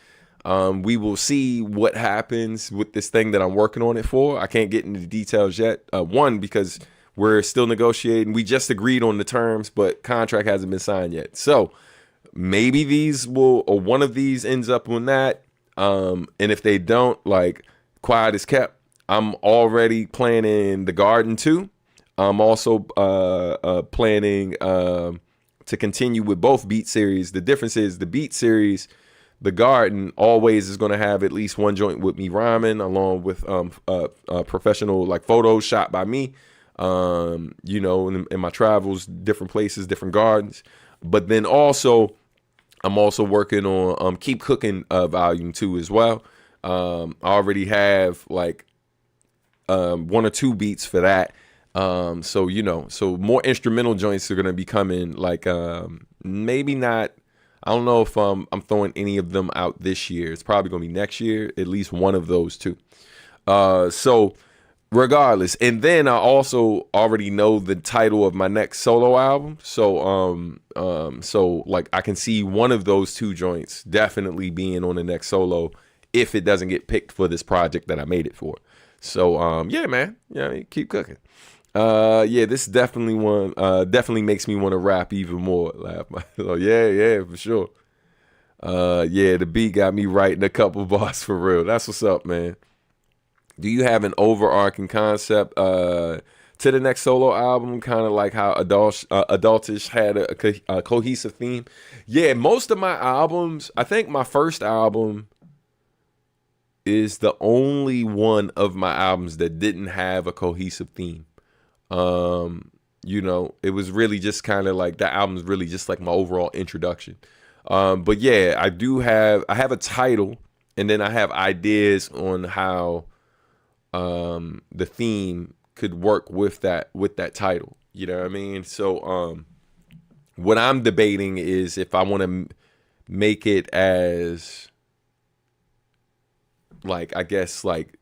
We will see what happens with this thing that I'm working on it for. I can't get into the details yet. One, because we're still negotiating. We just agreed on the terms, but contract hasn't been signed yet. So maybe these will, or one of these ends up on that. And if they don't, like, quiet is kept. I'm already planning The Garden 2. I'm also planning to continue with both Beat series. The difference is the Beat series, The Garden, always is going to have at least one joint with me rhyming, along with professional like photos shot by me. You know, in my travels, different places, different gardens. But then also, I'm also working on Keep Cooking Volume 2 as well. I already have like 1 or 2 beats for that. So, you know, so more instrumental joints are going to be coming, like maybe not, I don't know if I'm throwing any of them out this year. It's probably going to be next year, at least one of those 2. So regardless. And then I also already know the title of my next solo album. So so like I can see one of those 2 joints definitely being on the next solo if it doesn't get picked for this project that I made it for. So yeah, man. Yeah, keep cooking. Yeah, this definitely one definitely makes me want to rap even more. So yeah, for sure. Yeah, the beat got me writing a couple bars for real. That's what's up, man. Do you have an overarching concept to the next solo album, kind of like how Adultish had a cohesive theme? Yeah, most of my albums, I think my first album is the only one of my albums that didn't have a cohesive theme. You know, it was really just kind of like, that album's really just like my overall introduction. But yeah, I have a title, and then I have ideas on how the theme could work with that title. You know what I mean? So what I'm debating is if I want to make it as, like, I guess like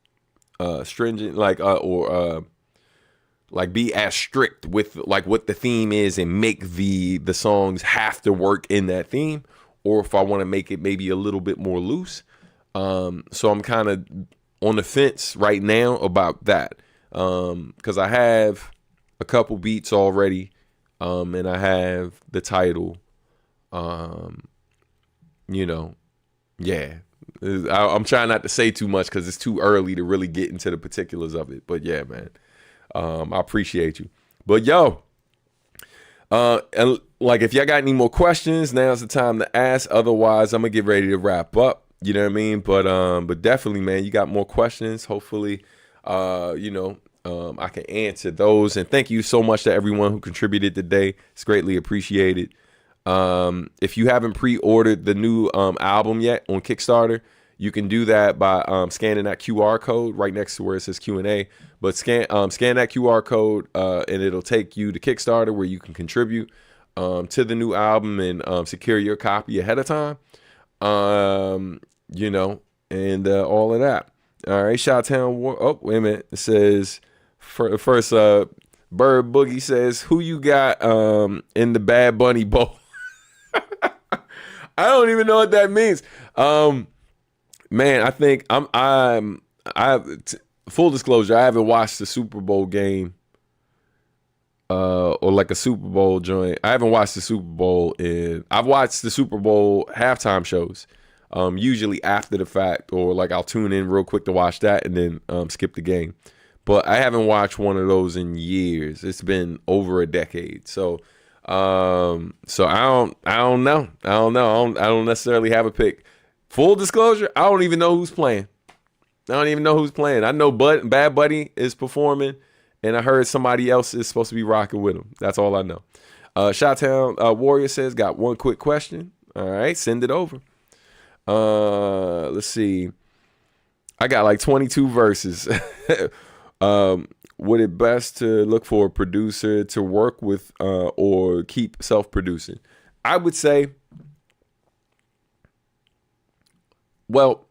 stringent, like or like be as strict with like what the theme is and make the songs have to work in that theme, or if I want to make it maybe a little bit more loose. So I'm kind of on the fence right now about that, because I have a couple beats already, and I have the title. You know, yeah, I'm trying not to say too much because it's too early to really get into the particulars of it. But yeah, man, I appreciate you. But yo, and like, if y'all got any more questions, now's the time to ask. Otherwise, I'm gonna get ready to wrap up. You know what I mean? But definitely, man, you got more questions. Hopefully, you know, I can answer those. And thank you so much to everyone who contributed today. It's greatly appreciated. If you haven't pre-ordered the new album yet on Kickstarter, you can do that by scanning that QR code right next to where it says Q&A. But scan that QR code and it'll take you to Kickstarter where you can contribute to the new album and secure your copy ahead of time. You know, and all of that. All right, Chi-Town War. Oh, wait a minute. It says first. Bird Boogie says, "Who you got in the Bad Bunny Bowl?" I don't even know what that means. Man, I think full disclosure, I haven't watched the Super Bowl game or like a Super Bowl joint. I haven't watched the Super Bowl I've watched the Super Bowl halftime shows, usually after the fact, or like I'll tune in real quick to watch that and then skip the game. But I haven't watched one of those in years. It's been over a decade. So I don't know. I don't necessarily have a pick. Full disclosure, I don't even know who's playing. I know Bad Bunny is performing, and I heard somebody else is supposed to be rocking with him. That's all I know. Chi-Town Warrior says, got one quick question. All right, send it over. Let's see. I got like 22 verses. Would it best to look for a producer to work with or keep self-producing? I would say, well,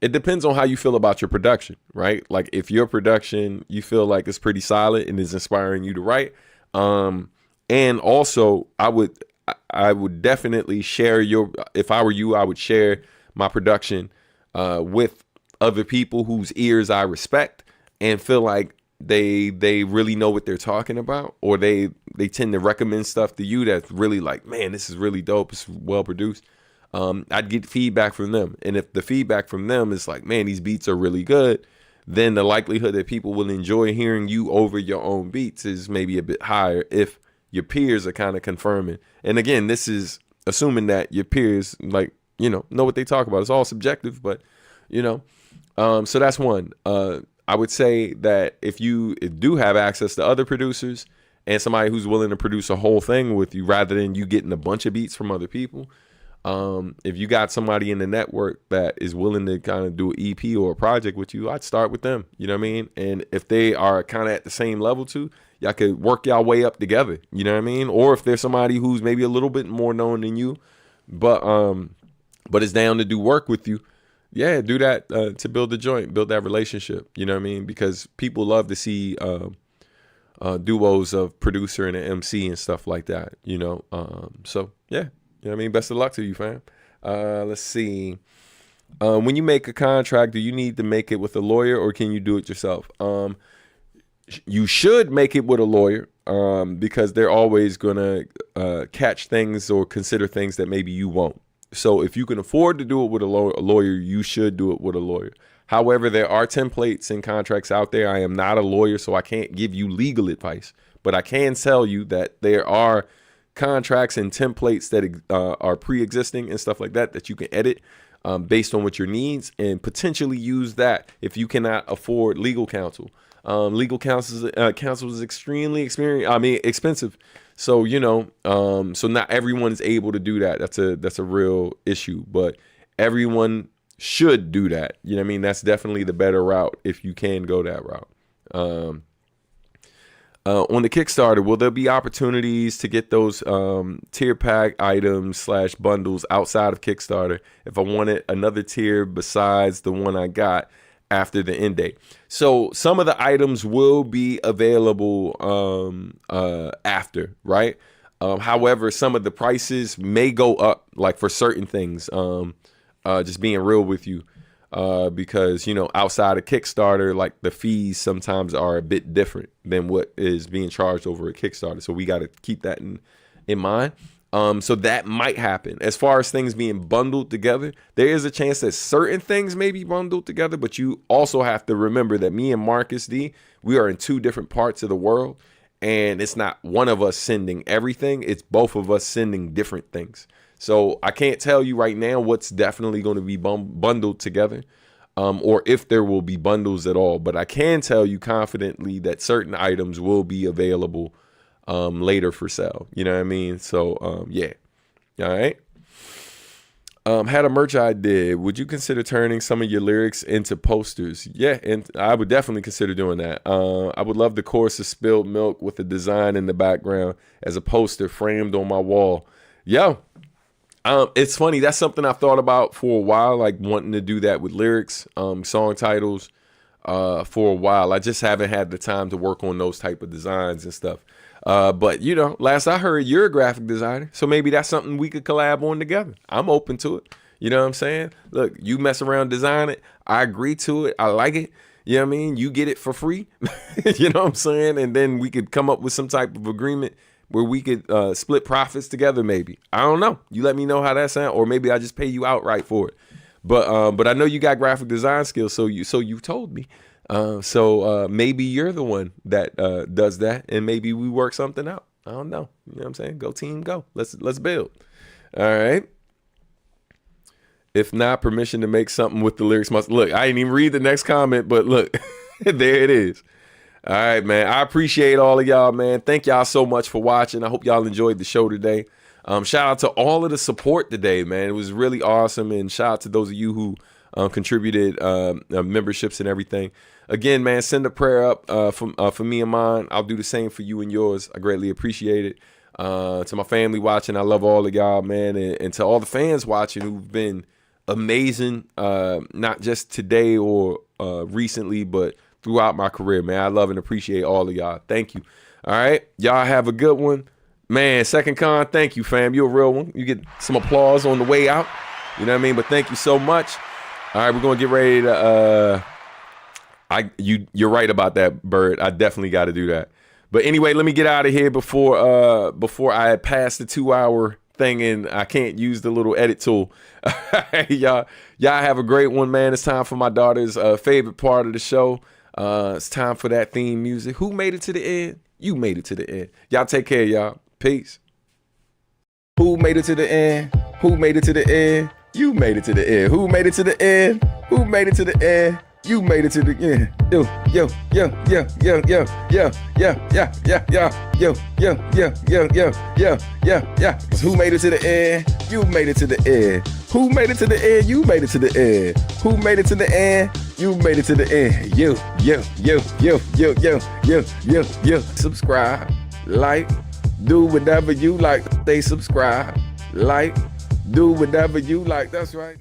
it depends on how you feel about your production, right? Like if your production, you feel like it's pretty solid and is inspiring you to write. And also I would definitely share if I were you, I would share my production with other people whose ears I respect and feel like they really know what they're talking about, or they tend to recommend stuff to you that's really like, man, this is really dope, it's well produced. I'd get feedback from them. And if the feedback from them is like, man, these beats are really good, then the likelihood that people will enjoy hearing you over your own beats is maybe a bit higher if your peers are kind of confirming. And again, this is assuming that your peers, like, you know what they talk about. It's all subjective, but, so that's one. I would say that if you do have access to other producers and somebody who's willing to produce a whole thing with you rather than you getting a bunch of beats from other people, if you got somebody in the network that is willing to kind of do an EP or a project with you, I'd start with them. You know what I mean? And if they are kind of at the same level too, y'all could work y'all way up together. You know what I mean? Or if there's somebody who's maybe a little bit more known than you, but is down to do work with you, yeah, do that to build the joint, build that relationship. You know what I mean? Because people love to see duos of producer and an MC and stuff like that. So yeah. You know what I mean? Best of luck to you, fam. Let's see. When you make a contract, do you need to make it with a lawyer or can you do it yourself? You should make it with a lawyer because they're always going to catch things or consider things that maybe you won't. So if you can afford to do it with a lawyer, you should do it with a lawyer. However, there are templates and contracts out there. I am not a lawyer, so I can't give you legal advice, but I can tell you that there are contracts and templates that are pre-existing and stuff like that you can edit based on what your needs and potentially use that if you cannot afford legal counsel. Legal counsel is extremely expensive. So, so not everyone is able to do that. That's a real issue, but everyone should do that. You know what I mean? That's definitely the better route if you can go that route. On the Kickstarter, will there be opportunities to get those tier pack items / bundles outside of Kickstarter if I wanted another tier besides the one I got after the end date? So some of the items will be available after, right? However, some of the prices may go up, like for certain things, just being real with you. Because, outside of Kickstarter, like the fees sometimes are a bit different than what is being charged over at Kickstarter. So we got to keep that in mind. So that might happen. As far as things being bundled together, there is a chance that certain things may be bundled together, but you also have to remember that me and Marcus D, we are in two different parts of the world, and it's not one of us sending everything. It's both of us sending different things. So I can't tell you right now what's definitely going to be bundled together or if there will be bundles at all. But I can tell you confidently that certain items will be available later for sale. You know what I mean? So, yeah. All right. Had a merch idea. Would you consider turning some of your lyrics into posters? Yeah, and I would definitely consider doing that. I would love the chorus of Spilled Milk with a design in the background as a poster framed on my wall. Yo, it's funny. That's something I've thought about for a while, like wanting to do that with lyrics, song titles, for a while. I just haven't had the time to work on those type of designs and stuff. But, you know, last I heard, you're a graphic designer, so maybe that's something we could collab on together. I'm open to it. You know what I'm saying? Look, you mess around, design it. I agree to it. I like it. You know what I mean? You get it for free. You know what I'm saying? And then we could come up with some type of agreement where we could split profits together maybe. I don't know. You let me know how that sounds, or maybe I just pay you outright for it. But I know you got graphic design skills, so you told me. So maybe you're the one that does that, and maybe we work something out. I don't know. You know what I'm saying? Go team, go. Let's build. All right. If not, permission to make something with the lyrics must look. I didn't even read the next comment, but look, there it is. All right, man. I appreciate all of y'all, man. Thank y'all so much for watching. I hope y'all enjoyed the show today. Shout out to all of the support today, man. It was really awesome, and shout out to those of you who contributed memberships and everything. Again, man, send a prayer up for me and mine. I'll do the same for you and yours. I greatly appreciate it. To my family watching, I love all of y'all, man, and to all the fans watching who've been amazing, not just today or recently, but throughout my career, man. I love and appreciate all of y'all. Thank you. All right, y'all have a good one, man. Second Con, thank you, fam. You're a real one. You get some applause on the way out. You know what I mean? But thank you so much. All right, we're gonna get ready to. You're right about that, Bird. I definitely got to do that. But anyway, let me get out of here before I pass the 2-hour thing and I can't use the little edit tool. y'all have a great one, man. It's time for my daughter's favorite part of the show. It's time for that theme music. Who made it to the end? You made it to the end. Y'all take care, y'all. Peace. Who made it to the end? Who made it to the end? You made it to the end. Who made it to the end? Who made it to the end? You made it to the end. Yo. Who made it to the end? You made it to the end. Who made it to the end? You made it to the end. Who made it to the end? You made it to the end. Yo. Subscribe, like, do whatever you like. Stay subscribed, like, do whatever you like. That's right.